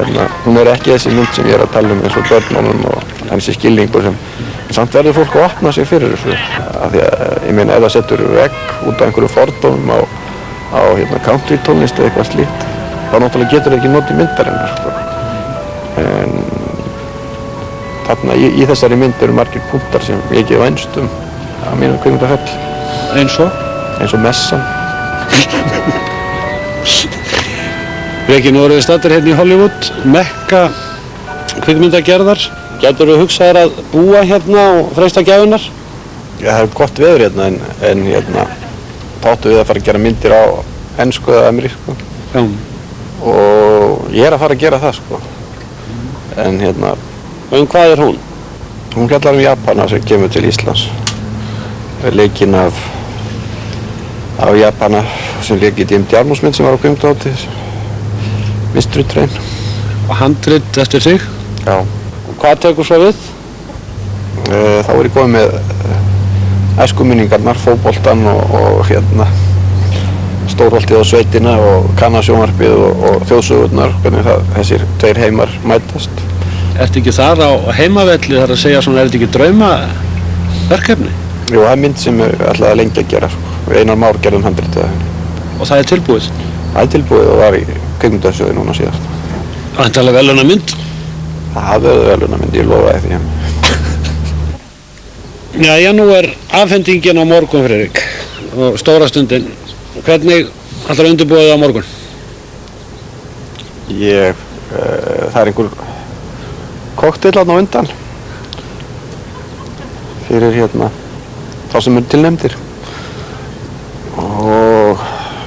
hún er ekki þessi mynd sem ég er að tala eins og börnunum og þessi skilningur sem samt verður fólk að opna sig fyrir þessu. Af því að ég meina ef það setur vegg út af einhverju fordómum á country tónlist eða eitthvað slíkt, þá náttúrulega getur það ekki notið myndarinnar sko. En þarna í þessari mynd eru margir punktar sem ég ekki vænst á mínum kvikmyndaferli. Eins og? Eins og messan. Breki, nú erum við staddir hérna í Hollywood, mekka kvikmyndagerðar. Gætirðu hugsað þér að búa hérna og freista gæfunar? Já, það er gott veður hérna en þá áttu við að fara að gera myndir á ensku eða amerísku. Já. Og ég er að fara að gera það sko. En hvað er hún? Hún fjallar Japana sem kemur til Íslands. Leikinn af Japana sem leik í Jim Jarmusch-mynd sem var á kvikmyndahátíð, Mystery Train. Og handrit eftir þig? Já. Og hvað tekur svo við? Þá er ég komið með æskuminningarnar, fótboltann og Stórholtið og sveitina og Kannasjónvarpið og þjóðsögurnar, hvernig þessir tveir heimar mætast. Ertu ekki þar á heimavelli þar að segja svona, er þetta ekki draumaverkefni? Jú, það er mynd sem ég ætlaði lengi að gera. Einar Már gerðum handritið að henni. Og það er tilbúið? Það er tilbúið og var í kvikmyndasjóði núna síðast. Væntanlega verðlaunamynd? Það verður verðlaunamynd, ég lofaði því. Jæja, nú er afhendingin á morgun, Friðrik, og stóra stundin. Hvernig ætlar að undirbúa þig á morgun? Það er einhver kokteil þarna á undan fyrir þá sem eru tilnefndir og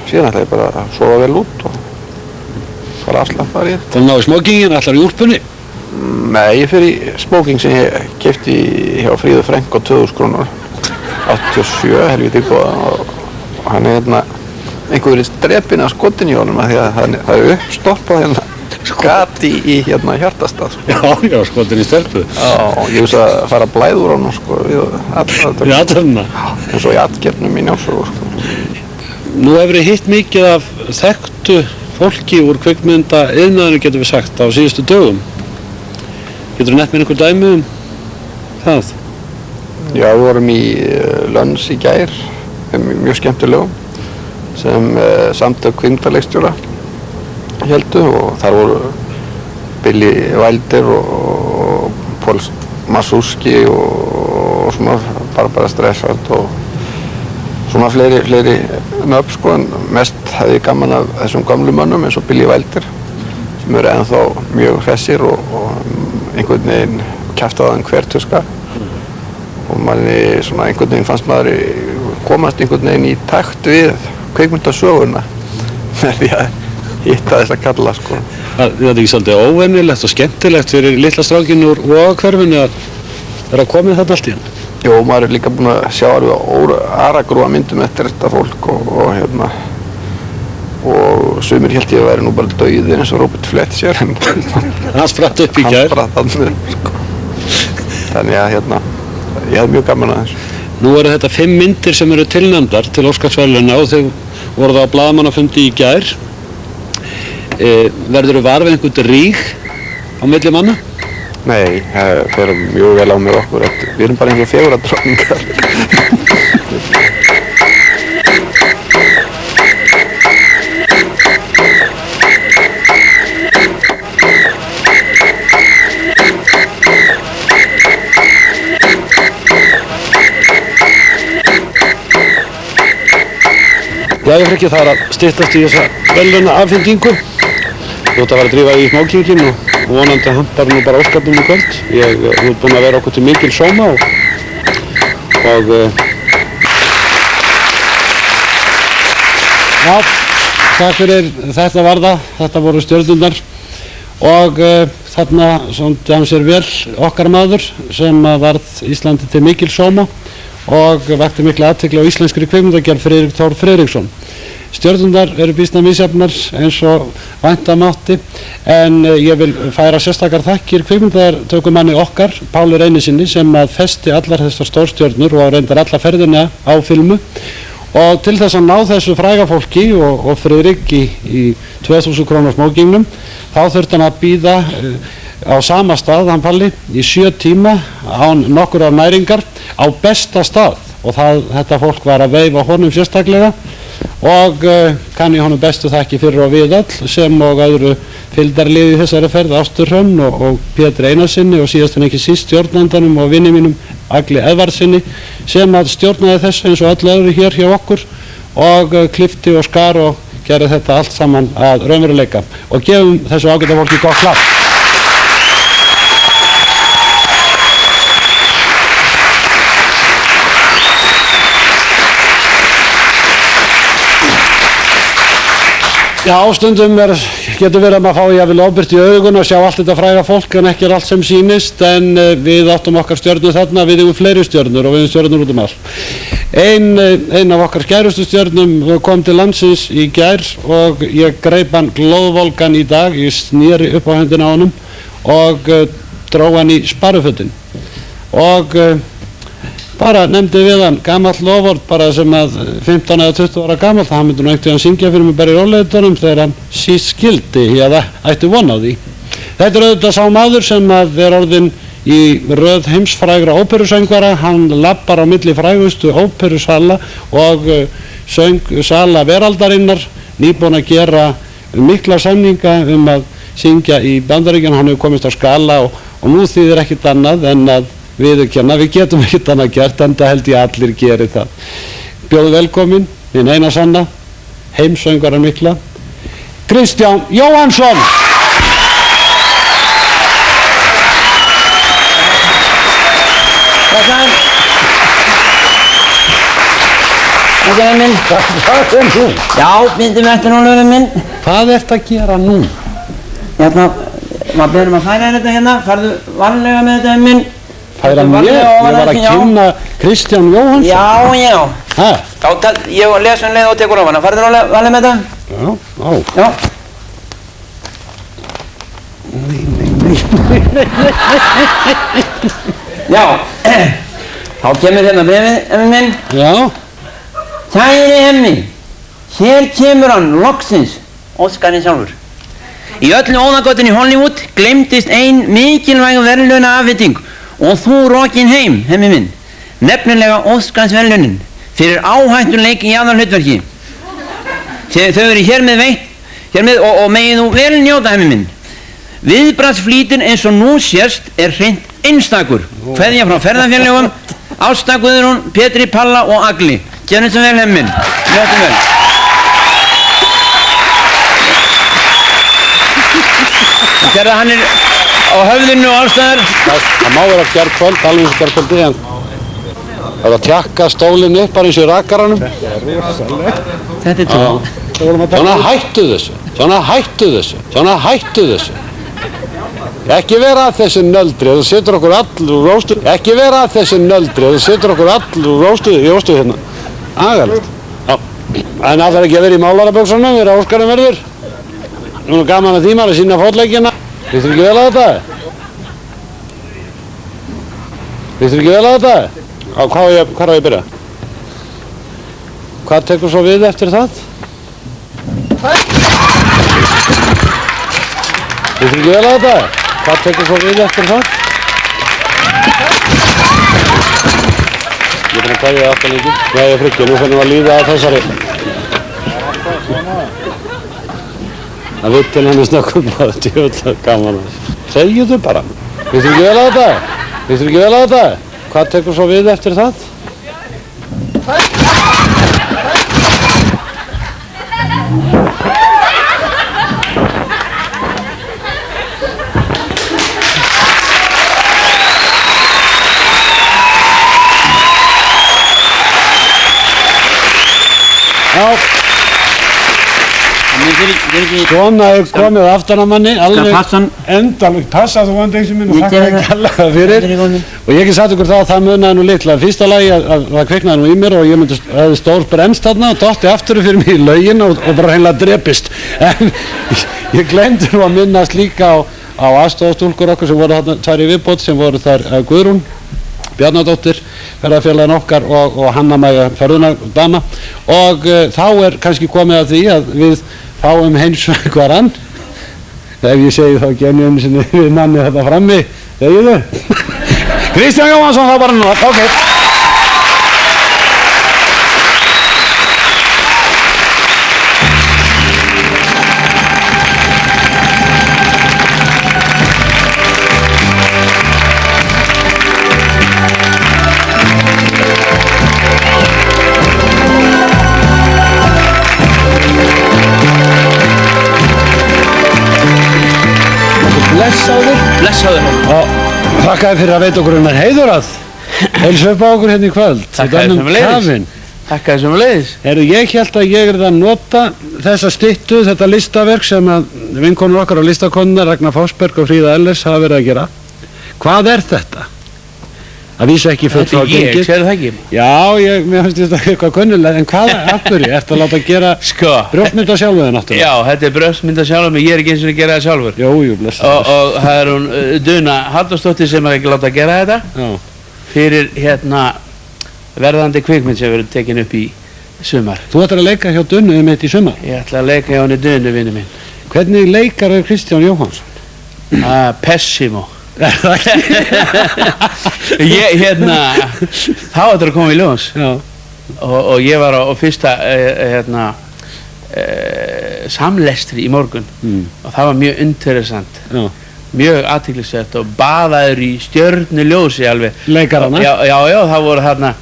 síðan ætla ég bara að sofa vel út og fara afslappaður í þetta. Þú náðu smókingin, ætlar í úlpunni? Nei, ég fer í smóking sem ég keypti hjá Fríðu Frank á 2000 krónur 87, helviti góða og hann er einhver verið drepinn af skotin í honum af því að það er uppstoppað gat í hérna hjartastað, sko. Já, skotin í stelpu. Já, ég veist að fara að blæða úr honum, sko, við aðtöfna. Eins og í atgerðnum í Njálssögu, sko. Nú hefur þið hitt mikið af þekktu fólki úr kvikmynda iðnaðinu, getum við sagt, á síðustu dögum. Getur þú nefnt mér einhver dæmi það? Já, við vorum í Lönns í gær, mjög skemmtilegum, sem samtök kvikmyndaleikstjóra héldu og þar voru Billy Wilder og Paul Mazursky og svona Barbara Streisand og svona fleiri nöfn, sko, en mest hefði ég gaman af þessum gamlu mönnum eins og Billy Wilder sem eru ennþá mjög hressir og einhvern veginn kjaftaðan hver tuska og manni svona einhvern veginn fannst maður komast einhvern veginn í takt við kvikmyndasöguna með því að hitta þessa kalla, sko. Það er ekki svolítið óvenjulegt og skemmtilegt fyrir litla strákinn úr hverfinu að vera að koma þarna allt í hann? Jó, maður er líka búinn að sjá alveg aragrúa myndum eftir þetta fólk og sumir held ég að væri nú bara dauðir eins og Robert Fletcher en hann spratt upp í gær. Hann spratt þannig, sko. Þannig að ég hef mjög gaman að þessu. Nú eru þetta 5 myndir sem eru tilnefndar til Óskarsverðlauna og þau voru það á blaðamannafundi í gær. Verður þau var við einhvern ríg á milli manna? Nei, það fer mjög vel á með okkur. Við erum bara einhver fegurðardrottningar. Jæja, Frikki, það er að styttast í þessa verðlauna afhendingu. Þú ætti að fara að drífa í smókingin og vonandi hampar nú bara Óskarnum í kvöld. Þú ert búinn að vera okkur til mikil sóma og já, takk fyrir þetta var það. Þetta voru stjörnurnar og þarna sóndi hann sér vel okkar maður sem varð Íslandi til mikil sóma og vakti mikla athygli á íslenskri kvikmyndagerð, Friðrik Thor Friðriksson. Stjörnurnar eru býsna misjafnar eins og vænta mátti en ég vil færa sérstakar þakkir kvikmyndatökumanni okkar, Páli Reynisinni, sem að festi allar þessar stórstjörnur og reyndar alla ferðina á filmu og til þess að ná þessu fræga fólki og Friðrik í 2000 krónar smókingnum þá þurfti hann að bíða á sama stað, hann Palli, í 7 tíma án nokkurrar næringar á besta stað og þetta fólk var að veifa honum sérstaklega og kann ég honum bestu þakki fyrir og við öll sem og öðru fylgdarliði í þessari ferð, Ástur Hrönn og Pétur Einarsinni og síðast en ekki síst stjórnandanum og vinni mínum Agli Eðvarðssyni sem að stjórnaði þessu eins og öll öðru hér hjá okkur og klippti og skar og gerði þetta allt saman að raunveruleika og gefum þessu ágæta fólki gott klapp. Já, stundum getur verið að maður fá jafnvel ofbirtu í augun og sjá allt þetta fræga fólk en ekki allt sem sýnist en við áttum okkar stjörnur þarna, við eigum fleiri stjörnur og við eigum stjörnur út um allt. Ein af okkar skærustu stjörnum kom til landsins í gær og ég greip hann glóðvolgan í dag, ég sneri upp á hendina á honum og dró hann í sparifötin og bara nefndi við hann gamall loford bara sem að 15 eða 20 ára gamall, hann myndi nú einhvern syngja fyrir mig bara í rólegheitunum þegar hann síst skildi eða ætti von á því. Þetta er auðvitað sá maður sem að er orðinn í röð heimsfrægra óperusöngvara, hann lappar á milli frægustu óperusala og söngsala veraldarinnar, nýbúinn að gera mikla samninga að syngja í Bandaríkjunum, hann hefur komist á skala og nú þýðir ekkert annað en að viðurkenna, við getum ekkert annað gert enda held ég allir geri það. Bjóðu velkomin, minn eina sanna, heimsöngvaran mikla, Kristján Jóhannsson. Hvað er minn? Hvað er nú? Já, myndum eftir núna minn. Hvað ert að gera nú? Hérna, maður byrjum að færa þetta hérna, farðu varlega með þetta minn. Færa mér? Ég var að kynna Kristján Jóhannsson. Já. Hæ? Ég les leið og tekur á hana, farðu varlega með þetta? Já. Já, þá kemur hérna bréfið, Hemmi minn. Já. Kæri Hemmi, hér kemur hann loksins, Óskarinn sjálfur. Í öllu óðagotinu í Hollywood gleymdist ein mikilvæg verðlaunaafhending og þú rokin heim, Hemmi minn. Nefnilega Óskarsverðlaunin fyrir áhættuleik í aðalhlutverki. Þau eru hér með veitt og megið þú vel njóta, Hemmi minn. Viðbragðsflýtin eins og nú sést er hreint einstakur. Kveðja frá ferðafélögum, Ásta Guðrún, Pétri Palla og Agli. Gjörðu svo vel, Hemmi minn. Njóttu vel. Þegar hann er á höfðinu og allstaðar. Það má vera gærkvöld, alveg eins og gærkvöldi, en það er að tjakka stólinn upp bara eins og í rakaranum. Þetta er tó. Svona hættu þessu. Ekki vera að þessi nöldri, það setur okkur allur róstuð. Ekki vera að þessi nöldri, það setur okkur allur róstuð hérna. Agalegt. Já. En það er ekki að vera í málaraböksunum, vera Óskarinn verður. Nú er gaman að því maður að sína fótleikina. Vittu ekki vel að þetta? Hvar á ég að byrja? Hvað tekur svo við eftir það? Vittu ekki vel að þetta? Hvað tekur svo við eftir það? Ég er búinn að kveðja aftan lengi. Já, ég frikki, nú finnum við að líða að þessari. Það vitt til henni snökkum bara, djöfull gaman að þessu. Segju þau bara. Vittu ekki vel að þetta? Hvað tekur svo við eftir það? Svona er komið aftan að manni, alveg endalegt passa, þú vant eins og minn og þakka þér kærlega fyrir. Og ég get sagt ykkur það að það munaði nú litla. Fyrsta lagi að það kviknaði nú í mér og ég hefði stór brennst þarna og dotti aftur fyrir mig í laugin og bara hreinlega drepist. En ég glemdi nú að minnast líka á aðstofastúlkur okkar sem voru þarna tvær í viðbót, sem voru þar Guðrún Bjarnadóttir, ferðafélaginn okkar, og Hanna Maja ferðunardama. Og þá er kannski komið að því að við fáum heimsvarann. Ef ég segi þá ekki einu sinni við manni þetta frammi, segið þau? Kristján Jóhansson, það bara nú, ok. Blessaður. Og þakkaði fyrir að veita okkur hennar heiður að heilsa upp á okkur hérna í kvöld. Þakkaði sömuleiðis. Ég held að ég að nota þessa styttu, þetta listaverk sem að vinkonur okkar á listakonuna, Ragnar Fossberg og Fríða Ellers, hafa verið að gera. Hvað er þetta? Að vísa ekki fullt frá gengið. Þetta er ég, segðu það ekki? Já, mér finnst þetta eitthvað kunnulega, en hvað afturri? Ertu að láta gera brjóstmynda sjálfu þig náttúrulega? Já, þetta er brjóstmynda sjálfu mig, ég er ekki eins og að gera það sjálfur. Jú, blessaður. Og það er hún Duna Halldórsdóttir sem er ekki láta að gera þetta. Já. Fyrir verðandi kvikmynd sem verður tekin upp í sumar. Þú ætlar að leika hjá Dunu mitt í sumar? Ég ætla að leika hjá henni Dunu, vinnu minn. Hvernig leikar er Kristján Jóhansson? Pessimo. Það ekki? Þá ætlar að koma í ljós. Já. Og ég var á fyrsta samlestri í morgun og það var mjög interessant. Já. Mjög athyglisvert og baðaður í stjörnuljósi alveg. Leikarana? Já, það voru þarna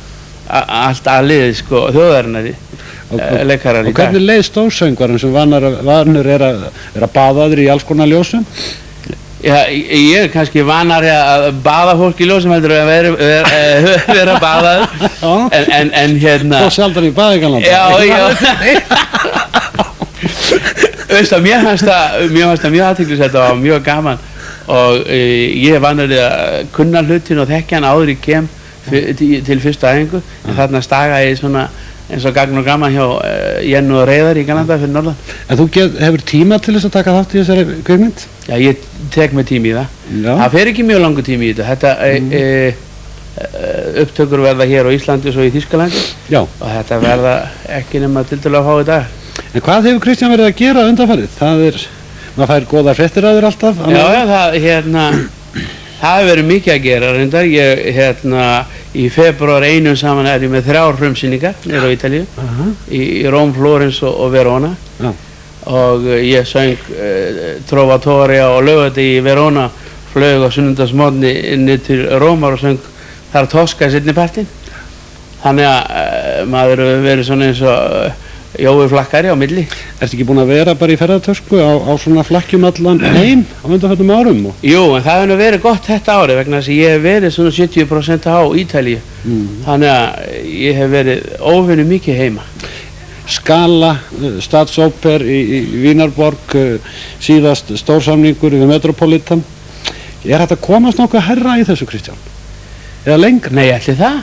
allt aðliðið sko þjóðarinnar leikarar í dag. Og hvernig leið stórsöngvarinn sem vanur er að baðaður í alls konar ljósum? Já, ég er kannski vanari að baða fólk í ljósum heldur að vera baðaður. En Þú sjaldan í baðingarlanda. Já. Veist að mér fannst það mjög athyglisvert og mjög gaman og ég er vanari að kunna hlutin og þekkja hann áður ég kem til fyrstu æfingu en þarna stagaði ég svona eins og Gagn og Gamma hjá Jennu og Reyðar í Kanada fyrir norðan. En þú hefur tíma til þess að taka þátt í þessari kvikmynd? Já, ég tek mig tími í það. Það fer ekki mjög langur tími í þetta. Upptökur verða hér á Íslandi og svo í Þýskalandi. Já. Og þetta verða ekki nema tildulega fá í dag. En hvað hefur Kristján verið að gera undanfarið? Maður fær góðar fréttir af þér alltaf? Það hefur verið mikið að gera reyndar. Í febrúar einum saman ég með 3 frumsýningar nýr á Ítalíu, í Róm, Flórens og Verona. Og ég söng Trovatore á laugardegi í Verona, flög á sunnudagsmorgni inn til Rómar og söng þar Tosca seinni partinn. Þannig að maður hefur verið svona eins og Jói flakkari á milli. Ertu ekki búin að vera bara í ferðartösku á svona flakkjum allan heim á undanförnum árum? Jú, en það hefur verið gott þetta ári vegna þess að ég hef verið svona 70% á Ítalíu. Þannig að ég hef verið óvenju mikið heima. Scala, Staatsoper í Vínarborg, síðast stórsamningur við Metropolitan. Er þetta komast nokkuð herra í þessu, Kristján? Eða lengra? Nei, ætli það.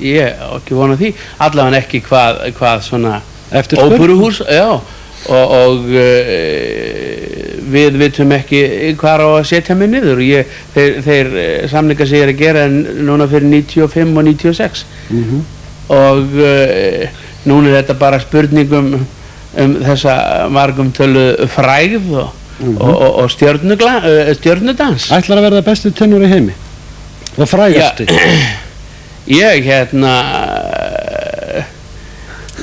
Ég á ekki vona því. Allavega ekki hvað svona óperuhús, já, og við vitum ekki hvað á að setja mig niður. Þeir samningar sem ég er að gera núna fyrir 95 og 96 og núna er þetta bara spurning um þessa margumtölu frægð og stjörnudans. Ætlar að verða besti tenor í heimi og frægasti?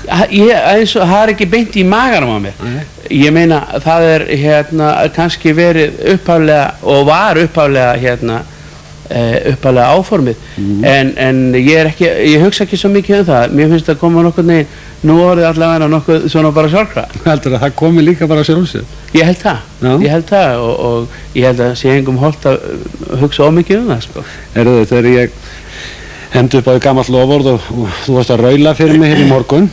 Það er ekki beint í maganum á mér. Ég meina það er kannski verið upphaflega og var upphaflega áformið, en ég hugsa ekki svo mikið um það. Mér finnst að koma nokkuð neginn, nú orðið allavega nokkuð svona bara sjálfkrafa. Heldur að það komi líka bara sjálfsög? Ég held það og ég held að sé engum hollt að hugsa ómikið um það, sko. Þegar ég hendi upp á því gamalt loforð og þú varst að raula fyrir mig hér í morgun,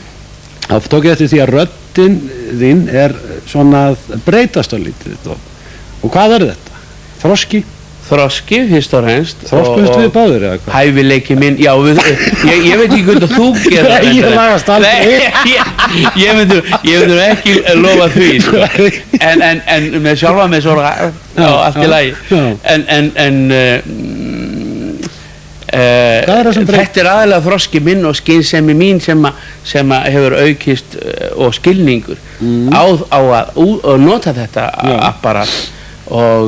þá tók ég eftir því að röddin þín er svona að breytast á lítið. Og hvað er þetta? Þroski? Þroski, fyrst og fremst. Þroskust við báðir eða hvað? Hæfileiki minn, já, ég veit ekki hvernig þú gerir það. Nei, ég lagast aldrei. Ég myndur ekki lofa því, sko. En með sjálfa mig svo allt í lagi. Þetta er aðalega þroski minn og skynsemi mín sem hefur aukist og skilningur á að nota þetta apparat og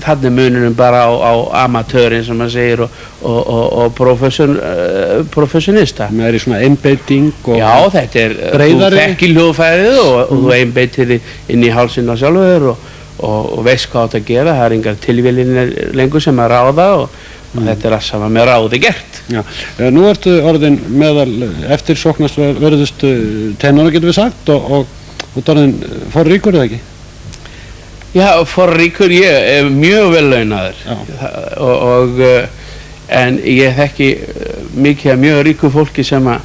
þannig munum bara á amatörinn sem maður segir og professionista. Það er í svona einbeiting og já, þetta er, breiðari. Þú þekkir hljóðfærið og þú einbeitir inn í hálsinn á sjálfur og veist hvað átt að gera. Það er engar tilvílinir lengur sem að ráða og þetta er að sama með ráði gert. Já, nú ertu orðin meðal eftirsóknarverðustu tenora, getum við sagt, og orðin forríkur eða ekki? Já, forríkur, ég er mjög vel launaður en ég þekki mikið af mjög ríku fólki sem að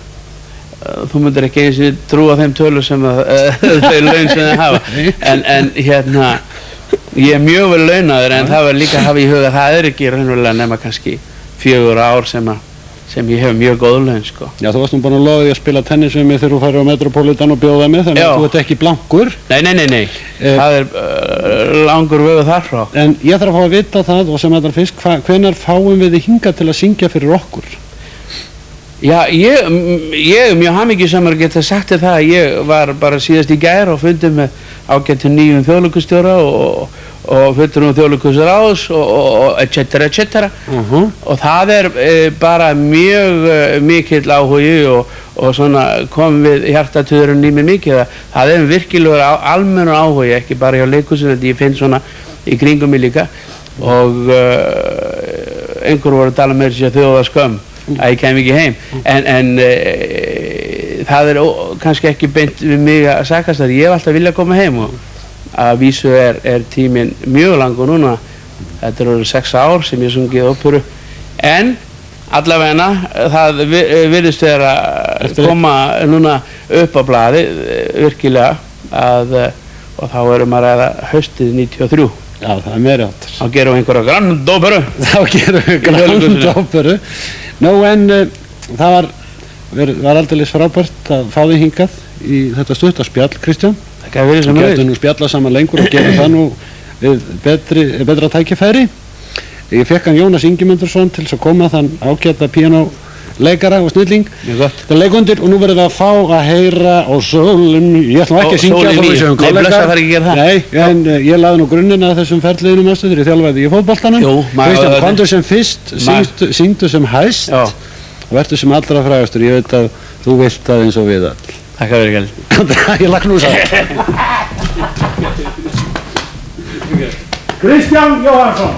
þú myndir ekki eins og trúa þeim tölur sem þau laun sem þau hafa en ég er mjög vel launaður en það var líka að hafa í huga að það er ekki raunverulega nema kannski 4 ár sem ég hef mjög góð laun, sko. Já, þú varst nú bara að lofa því að spila tennis við mig þegar þú færir á Metropolitan og bjóða mig, þannig að þú ert ekki blankur. Nei, það er langur vögu þarfrá. En ég þarf að fá að vita það og sem þetta fyrst, hvenær fáum við þig hingað til að syngja fyrir okkur? Já, ég er mjög hamingjusamur að geta sagt þér það að ég var bara síðast í gær og fundið með ágættum nýjum þjóðleikhússtjóra og fulltrúum þjóðleikhúsráðs og etc. Og það er bara mjög mikill áhugi og svona kom við hjartatuðurinn í mig mikið að það er virkilega almennur áhugi, ekki bara hjá leikhúsinu, en ég finn svona í kringum mig líka og einhver voru að tala með þessi þjóðaskömm að ég kem ekki heim en það er kannski ekki beint við mig að sakast það, ég hef alltaf viljað koma heim og að vísu er tíminn mjög langur núna, þetta eru 6 ár sem ég sungið óperu en allavegna það virðist vera að koma núna upp á blaði virkilega og þá erum að ræða haustið 93. Já, það er meiri áttur. Þá gerum við einhverja grandóperu. Þá gerum við grandóperu. Nú en það var var aldeilis frábært að fá þig hingað í þetta stutta spjall, Kristján. Takk fyrir sem við getum nú spjallað saman lengur og gera það nú við betra tækifæri. Ég fekk hann Jónas Ingimundsson til þess að koma, þann ágæta píanóleikara og snilling. Mjög gott. Það leikundir og nú verðum við að fá að heyra á sólum, ég ætla ekki að syngja þá við séum kollegar. Nei, blessa fara ekki að gera það. Nei, en ég laði nú grunninn að þessum ferliðinum þegar ég þjálfaði í fótboltanum. Jú, Kristján, komdu sem fyrst, syngdu sem hæst og vertu sem allra frægastur. Ég veit að þú vilt það eins og við all. Takk fyrir ekki. Ég lagt knúsa. Kristján Jóhannsson.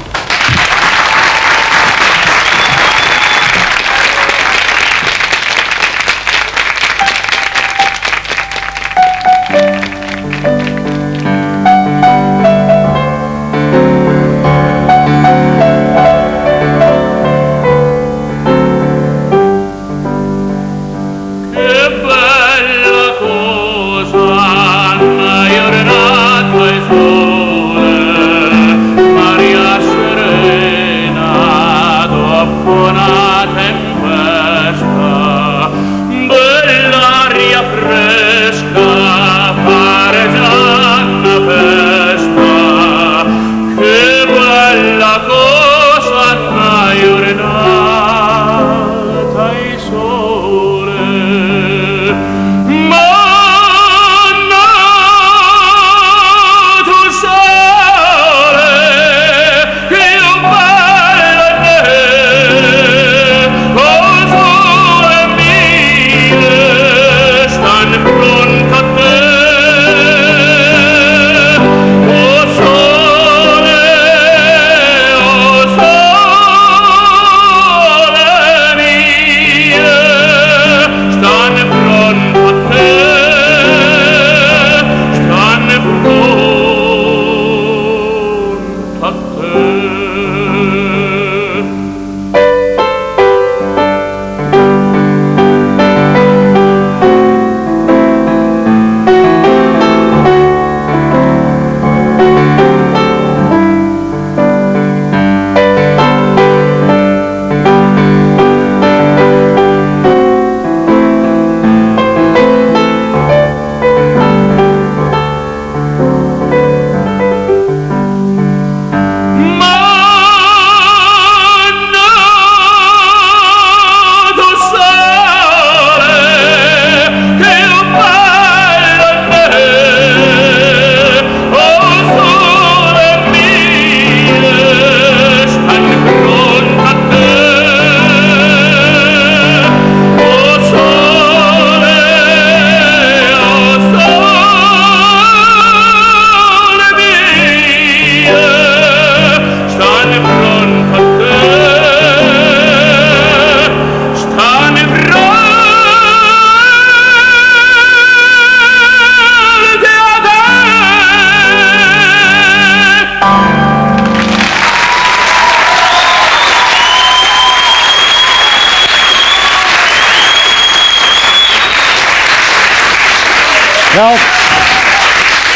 Já,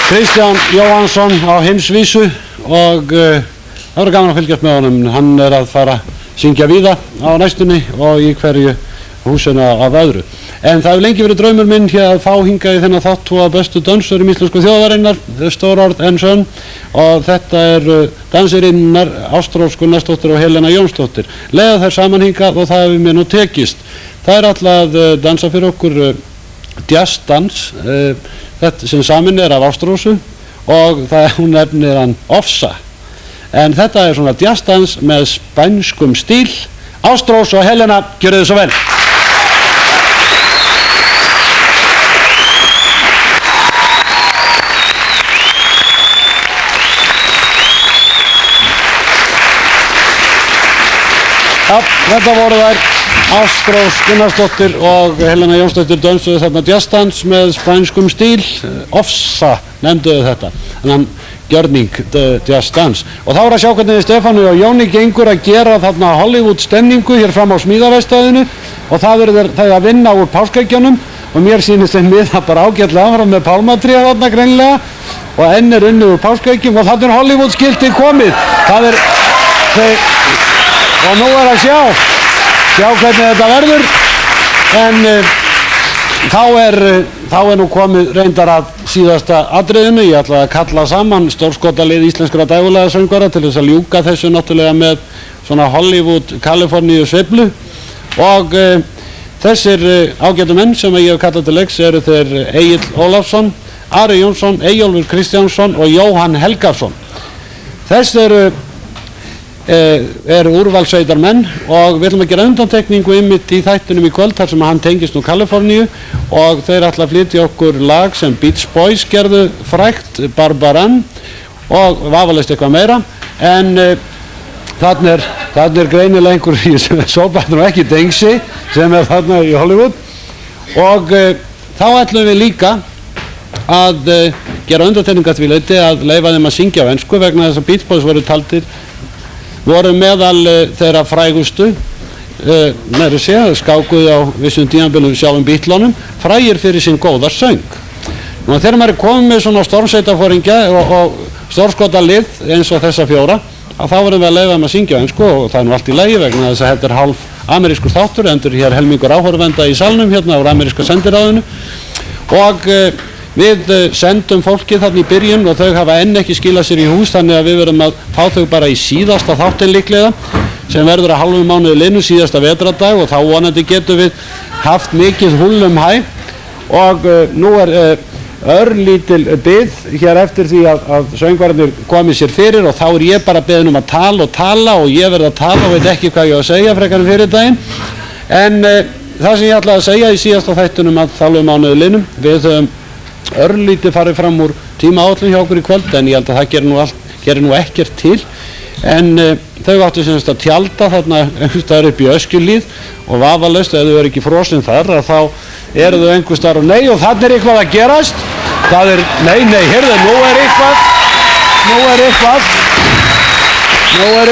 Kristján Jóhannsson á heimsvísu og það verður gaman að fylgjast með honum. Hann að fara að syngja víða á næstunni og í hverju húsinu af öðru. En það hefur lengi verið draumur minn hér að fá hingað í þennan þátt tvo af bestu dönsurum íslensku þjóðarinnar, Stórord and Son, og þetta dansirinnar Ástrós Gunnarsdóttir og Helena Jónsdóttir. Leiða þær saman hingað og það hefur mér nú tekist. Það alltaf að dansa fyrir okkur jazzdans, þetta sem samin af Ástrósu og hún nefnir hann Ofsa. En þetta svona jazzdans með spænskum stíl. Ástrós og Helena, gjörðu þið svo vel. Já, þetta voru þær Ástrós Gunnarsdóttir og Helena Jónsdóttir dönsuðu þarna jazzdans með spænskum stíl. Ofsa nefnduðu þetta, þannig gjörning jazzdans. Og þá að sjá hvernig Stefáni og Jóni gengur að gera þarna Hollywood stemningu hér fram á smíðaverkstæðinu og það er að vinna úr páskaeggjunum og mér sýnist þeim miða bara ágætlega áfram með pálmatré þarna greinilega og enn unnið úr páskaeggjum og þarna Hollywood skiltið komið. Og nú að sjá hvernig þetta verður. En þá er nú komið reyndar að síðasta atriðinu. Ég ætla að kalla saman stórskotalið íslenskra dægulega söngvara til þess að ljúka þessu náttúrulega með svona Hollywood, Kaliforníu sveiflu. Og þessir ágætu menn sem ég hef kallað til leiks eru þeir Egill Ólafsson, Ari Jónsson, Eyjólfur Kristjánsson og Jóhann Helgason. Þess eru úrvalsveitarmenn og við ætlum að gera undantekningu einmitt í þættunum í kvöld þar sem hann tengist nú Kaliforníu og þeir ætla að flytja okkur lag sem Beach Boys gerðu frægt, Barbaran og vafalaust eitthvað meira. En þarna er greinilega einhver sem er sópartur og ekki dengsi sem er þarna í Hollywood og þá ætlum við líka að gera undantekningu að því leyti að leyfa þeim að syngja á ensku vegna þess að Beach Boys voru meðal þeirra frægustu meira segja, skákuðu á vissum tímabilum sjálfum Beatlunum, frægir fyrir sinn góða söng. Nú þegar maður er komið með svona stormsveitaforingja og stórskotalið eins og þessa fjóra, að þá verðum við að leyfa þeim að syngja á ensku og það er nú allt í lagi vegna þess að þetta er hálf amerískur þáttur, endur hér helmingur áhorfenda í salnum hérna úr ameríska sendiráðinu og við sendum fólkið þarna í byrjun og þau hafa enn ekki skilað sér í hús þannig að við verðum að fá þau bara í síðasta þáttinn líklega sem verður að hálfum mánuði liðnu síðasta vetrardag og þá vonandi getum við haft mikið húllum hæ og nú er örlítil bið hér eftir því að söngvararnir komið sér fyrir og þá er ég bara beðin að tala og ég verð að tala og veit ekki hvað ég á að segja frekar en fyrir daginn en það sem ég ætlaði að segja í síðasta þættunum að hálfum mánuði liðnum við höfum örlítið farið fram úr tímaáætlun hjá okkur í kvöld en ég held að það gerir nú ekkert til en þau áttu semst að tjalda þarna einhvers staðar upp í Öskjuhlíð og vafalaust ef þau eru ekki frosin þar að þá eru þau einhvers staðar og nei og þannig er eitthvað að gerast það er, nei, heyrðu, nú er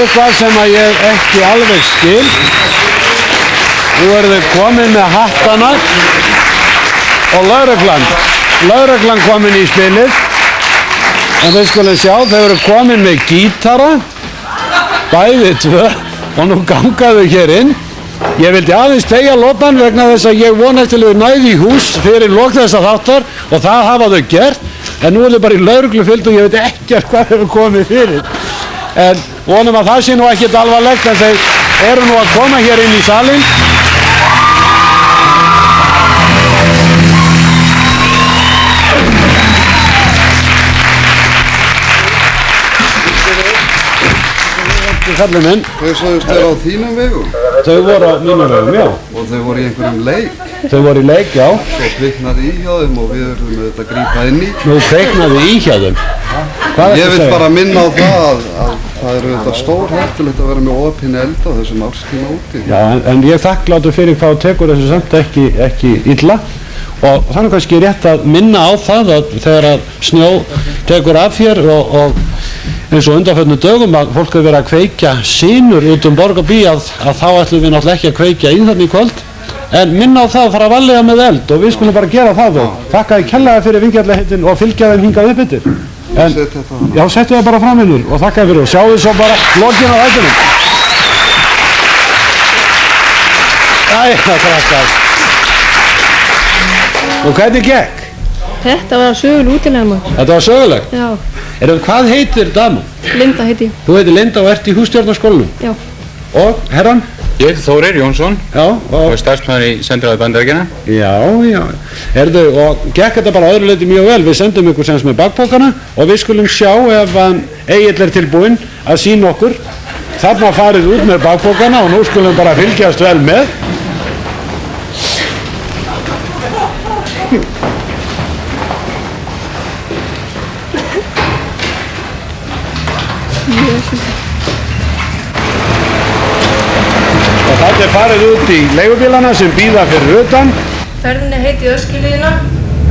eitthvað sem að ég ekki alveg skil nú eru þau komin með hattana og lögreglan komin í spilið en þau skulum sjá, þau eru komin með gítara bæði tvö og nú gangaðu hér inn ég vildi aðeins tegja lopan vegna þess að ég vona eftir að næði í hús fyrir lok þessa þáttar og það hafa þau gert en nú er þau bara í lögreglufylgd og ég veit ekkert hvað hefur komið fyrir en vonum að það sé nú ekkert alvarlegt en þau eru nú að koma hér inn í salinn kallinn minn. Þau sagðist vera á þínum vegum? Þau voru á mínum vegum, já. Og þau voru í einhverjum leik? Þau voru í leik, já. Svo kviknaði í hjá þeim og við verðum auðvitað að grípa inn í. Nú kviknaði í hjá þeim? Ég vil bara minna á það að það er auðvitað stórhættulegt að vera með opinn eld á þessum árstíma úti. Já, en ég þakkláttur fyrir hvað tekur þessu samt ekki illa. Og það er kannski rétt að minna á það að þegar að snjó tekur af hér og eins og undanförnum dögum að fólk hefur verið að kveikja sínur út borg og bí að þá ætlum við náttúrulega ekki að kveikja í þarna í kvöld en minna á það að fara að vallega með eld og við skulum bara gera það og þakka þér kærlega fyrir vingjarnleikheitin og fylgja þeim hingað upp yfir já, settu það bara fram innur og þakka þér fyrir og sjáu þið svo bara lokin á þættinum Jæja, krakkar og hvernig gekk? Þetta var söguleg útilega Þetta var sögulegt? Já Hvað heitir daman? Linda heiti ég. Þú heitir Linda og ert í hússtjórnarskólanum? Já. Og herran? Ég, Þórir Jónsson. Já. Og starfsmaður í sendiráði Bandaríkjanna. Já. Og gekk þetta bara öðru leyti mjög vel. Við sendum ykkur sem með bakpókana og við skulum sjá ef Egill er tilbúinn að sýna okkur. Þarna farið út með bakpókana og nú skulum bara fylgjast vel með. Og þetta er farið út í leigubílana sem bíða fyrir utan. Ferðinni heiti Öskjuhlíðina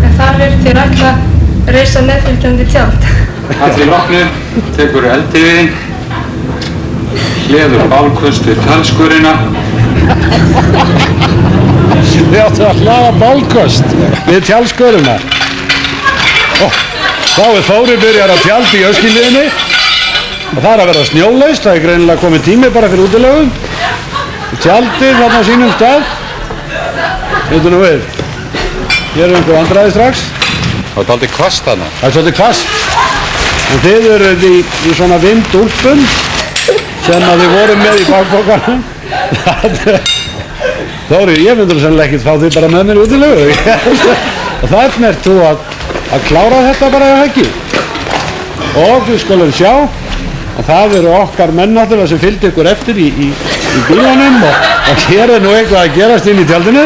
en þar er þér ætla að reisa meðfylgjandi tjald. Að því loknu tekur eldtíðin, hleður bálköst við talskurina. Þið áttu að hlaða bálköst við tjaldskurina. Þá er Þóri byrjar að tjaldi í Öskjuhlíðinni. Og það er að vera snjólaust, það er greinilega komið tími bara fyrir útilegum. Tjaldið þarna á sínum stað. Veitu nú við. Hér einhver vandræði strax. Það er aldrei kvast þarna. Það er svolítið kvast. En þið eruð í svona vindúlpum sem að þið voru með í bakpokanum. Þóri, ég myndur sennilega ekkert fá því bara með mér út í lögu. Og þarna ert þú að klára þetta bara eða ekki. Og við skulum sjá að það eru okkar menn náttúrulega sem fylgdi ykkur eftir í bílunum og hér er nú eitthvað að gerast inn í tjaldinu.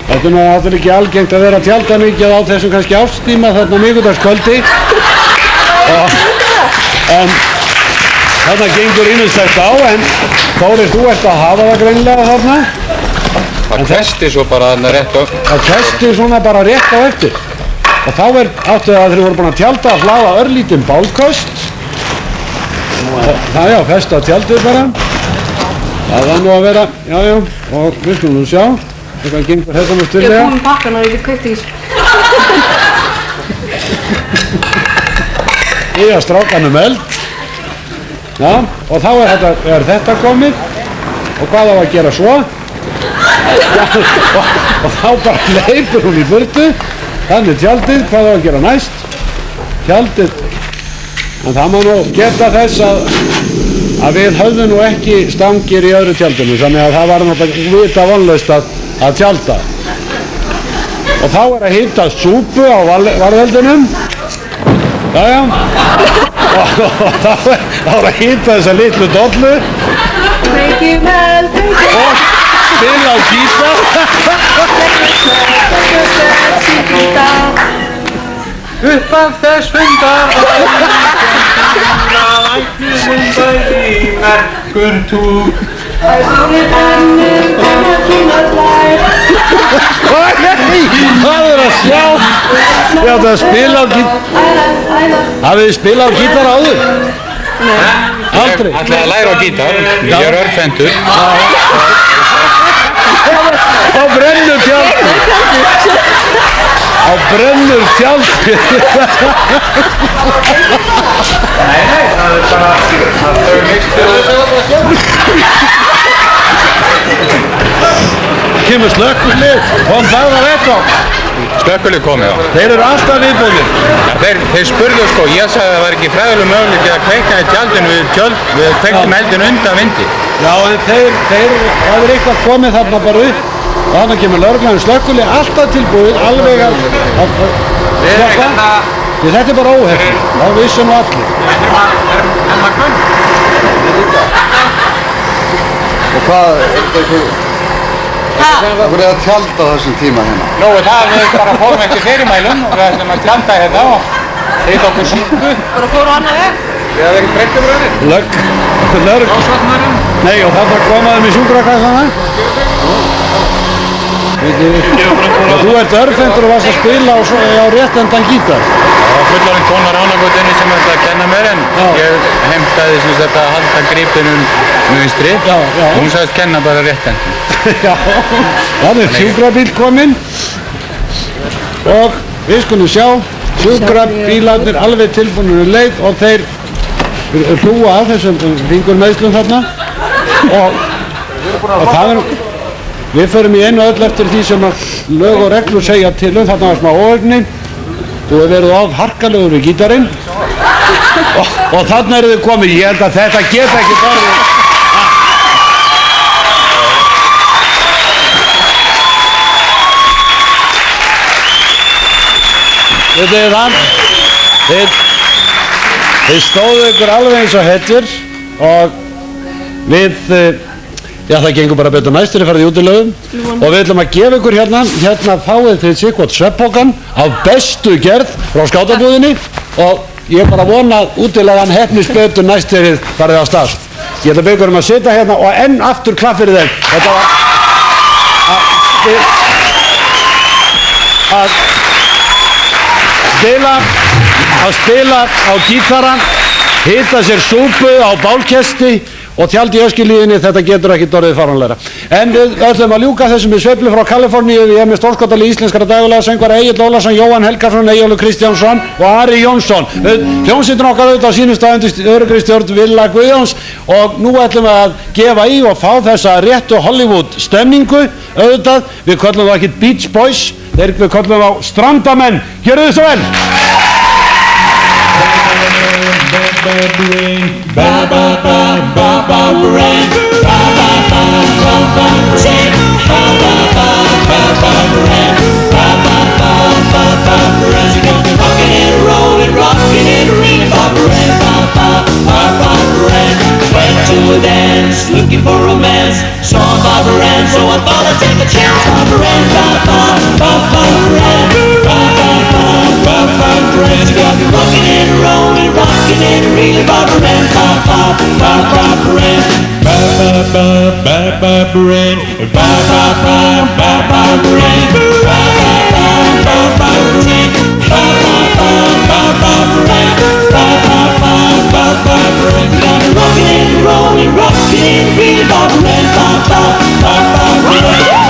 Þetta er náttúrulega ekki algengt að vera að tjalda mikið á þessum kannski ástíma þarna miðvikudagskvöldi. En þarna gengur ýmislegt á, en Þórir, þú ert að hafa það greinilega þarna. Það festi svo bara þarna rétt á. Það festi svona bara rétt á eftir. Og þá áttu það að þeir voru búin að tjalda að hlaða örlítinn bálköst. Það já, festa tjaldið bara. Það var nú að vera, já, og við skulum nú sjá. Eitthvað gengur þetta nú styrlega. Ég er búin með bakkan og ég get kveikt í þessu. Í að strákanum eld. Já, og þá er þetta komið. Og hvað á að gera svo? Já, og þá bara hleypur hún í burtu. Þannig tjaldið, hvað á að gera næst? Tjaldið. En það má nú geta þess að við höfðum nú ekki stangir í öðru tjaldinu. Þannig að það var náttúrulega vita vonlaust að tjalda. Og þá er að hita súpu á varðeldinum. Jæja. Og þá er að hita þessa litlu dollu. Og spila á gítar. Upp af þess fundar að ætluðum bæði merkur túk. Nei, það er að sjá. Ég átti að spila á gítar. Hafið þið spilað á gítar áður? Nei. Aldrei? Ég ætlaði að læra á gítar, ég er örfendur. Á brennur tjaldi. Á brennur tjaldi. Nei, það er bara þau mixtur. Kemur slökkvilið, kom það að þetta. Slökkvilið komið, já. Þeir eru alltaf viðbúnir. Þeir spurðu sko, ég sagði að það var ekki fræðileg möguleiki að kveikna í tjaldinu við kveiktum eldinu undan vindi. Já, en það er eitthvað komið þarna bara upp. Og þarna kemur lögreglan slökkvilið alltaf tilbúið, alveg að slökkva. Þetta er bara óhefn, það vissum nú allir. En maður kunn. Og hvað er að tjalda þessum tíma hérna? Nú, það við bara fórum eftir fyrirmælum og við ætlum að tjalda hérna og heita okkur síku. Bara fóru á annað veg? Við hafum ekki breyttum raunin. Lörg. Nei, og þarna komaðum í sjúkrakassana. Þú ert örfendur og varst að spila á réttendan gítar. Það var fullorðin kona á Ránagötunni sem ætlaði að kenna mér en ég heimtaði sem sagt að halda gripinum vinstri og hún sagðist kenna bara réttendum. Já, það er sjúkrabíl kominn og við skulum sjá sjúkrabílarnir alveg tilbúinur leið og þeir hlúa af þessum fingurmeiðslum þarna og það er við förum í einu öll eftir því sem að lög og reglur segja til þarna var smá óöfni þú hefur verið of harkalegur við gítarinn og þarna eru þið komið ég held að þetta geta ekki bara Þið stóðu ykkur alveg eins og hetjur og við, já það gengur bara betur næst þegar þið farið í útilögum og við ætlum að gefa ykkur hérna fáið þið sikkvot sveppokan af bestu gerð frá skátabúðinni og ég bara vona að útilegan hefnist betur næst þegar þið farið á stað. Ég ætla að byggja um að sitja hérna og enn aftur klapp fyrir þeim. Þetta var að spila á gítaran, hita sér súpu á bálkesti og tjald í Öskjuhlíðinni, þetta getur ekki orðið fáránlegra. En við ætlum að ljúka þessu með sveiflu frá Kaliforníu. Við erum með stórskotalið íslenskara dægulegasöngvara Egill Ólafsson, Jóhann Helgason, Eyjólfur Kristjánsson og Ari Jónsson. Hljómsveitin okkar auðvitað á sínum stað undir öruggri stjórn Villa Guðjóns, og nú ætlum við að gefa í og fá þessa réttu Hollywood stemningu auðvitað. Við köllum það ekki Beach Boys, við köllum þá Strandamenn. Gjörðu þið svo vel! To a dance, looking for romance. Saw Barbara Ann, so I thought I'd take a chance. Barbara Ann, Barbara Ann, Barbara Ann. She got me rocking and rolling, rocking and reeling. Barbara Ann, Barbara Ann, Barbara Ann, rockin' and rollin', rockin' and reelin', Barbara Ann, Barbara Ann.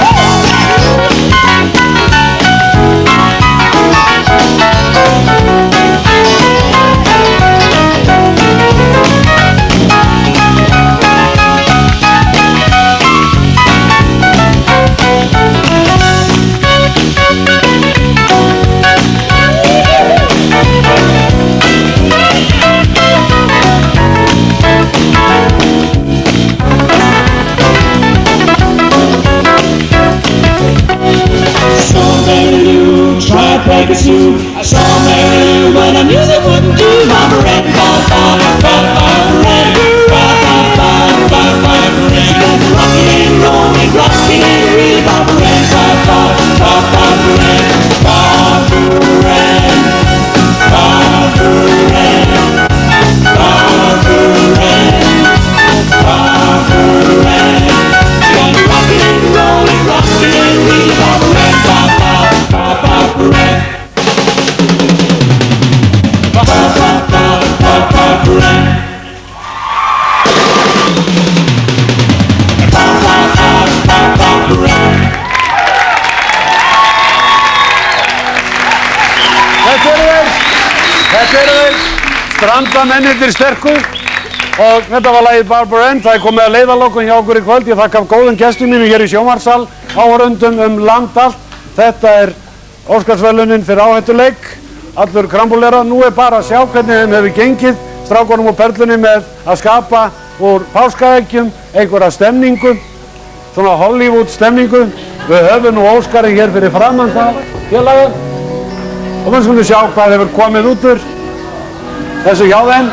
Pegasus. I saw Mary Lou, but I knew that wouldn't do. Barbara Ann, Barbara Ann. She got me rockin' and rollin', rockin' and reelin', Barbara Ann, Barbara Ann, Barbara Ann, Barbara Ann, Barbara Ann, Barbara Ann. She got me rockin' and rollin', rockin' and reelin', Barbara Ann, Barbara Ann. Þetta eru þeir, Strandamennirnir sterku, og þetta var lagið Barbara Ann. Það er komið að leiðarlokum hjá okkur í kvöld. Ég þakka góðum gestum mínum hér í sjónvarpssal, áhorfendum land allt. Þetta er Óskarsverðlaunin fyrir áhættuleik, allur krambúlera. Nú er bara að sjá hvernig þeim hefur gengið, strákunum og perlunni, með að skapa úr páskaeggjum einhverja stemningu, svona Hollywood stemningu. Við höfum nú Óskarinn hér fyrir framan það, félagar. Og við skulum sjá hvað hefur komið út úr þessu hjá þeim.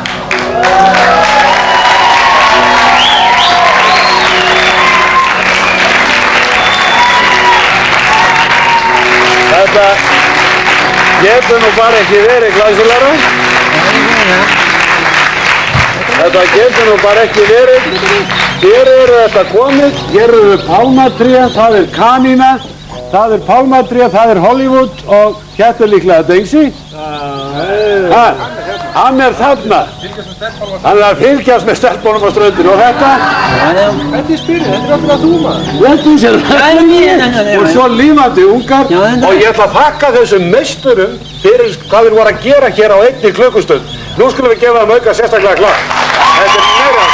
Þetta getur nú bara ekki verið glæsilegra. Þetta getur nú bara ekki verið. Hér eru þetta komið, hér eru pálmatré, það er kanína, það er pálmatré, það er Hollywood, og hérna er líklega Daisy. Hann er þarna. Hann er að fylgjast með stelpunum á ströndinu, og þetta? Þetta er spyrið, þetta er alltaf þú maður. Þetta er sér, og svo lífandi ungar, og ég ætla að þakka þessum meisturum fyrir hvað þeir voru að gera hér á 1 klukkustund. Nú skulum við gefa þeim auka sérstaklega klart. Þetta er meira.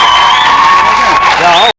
Já.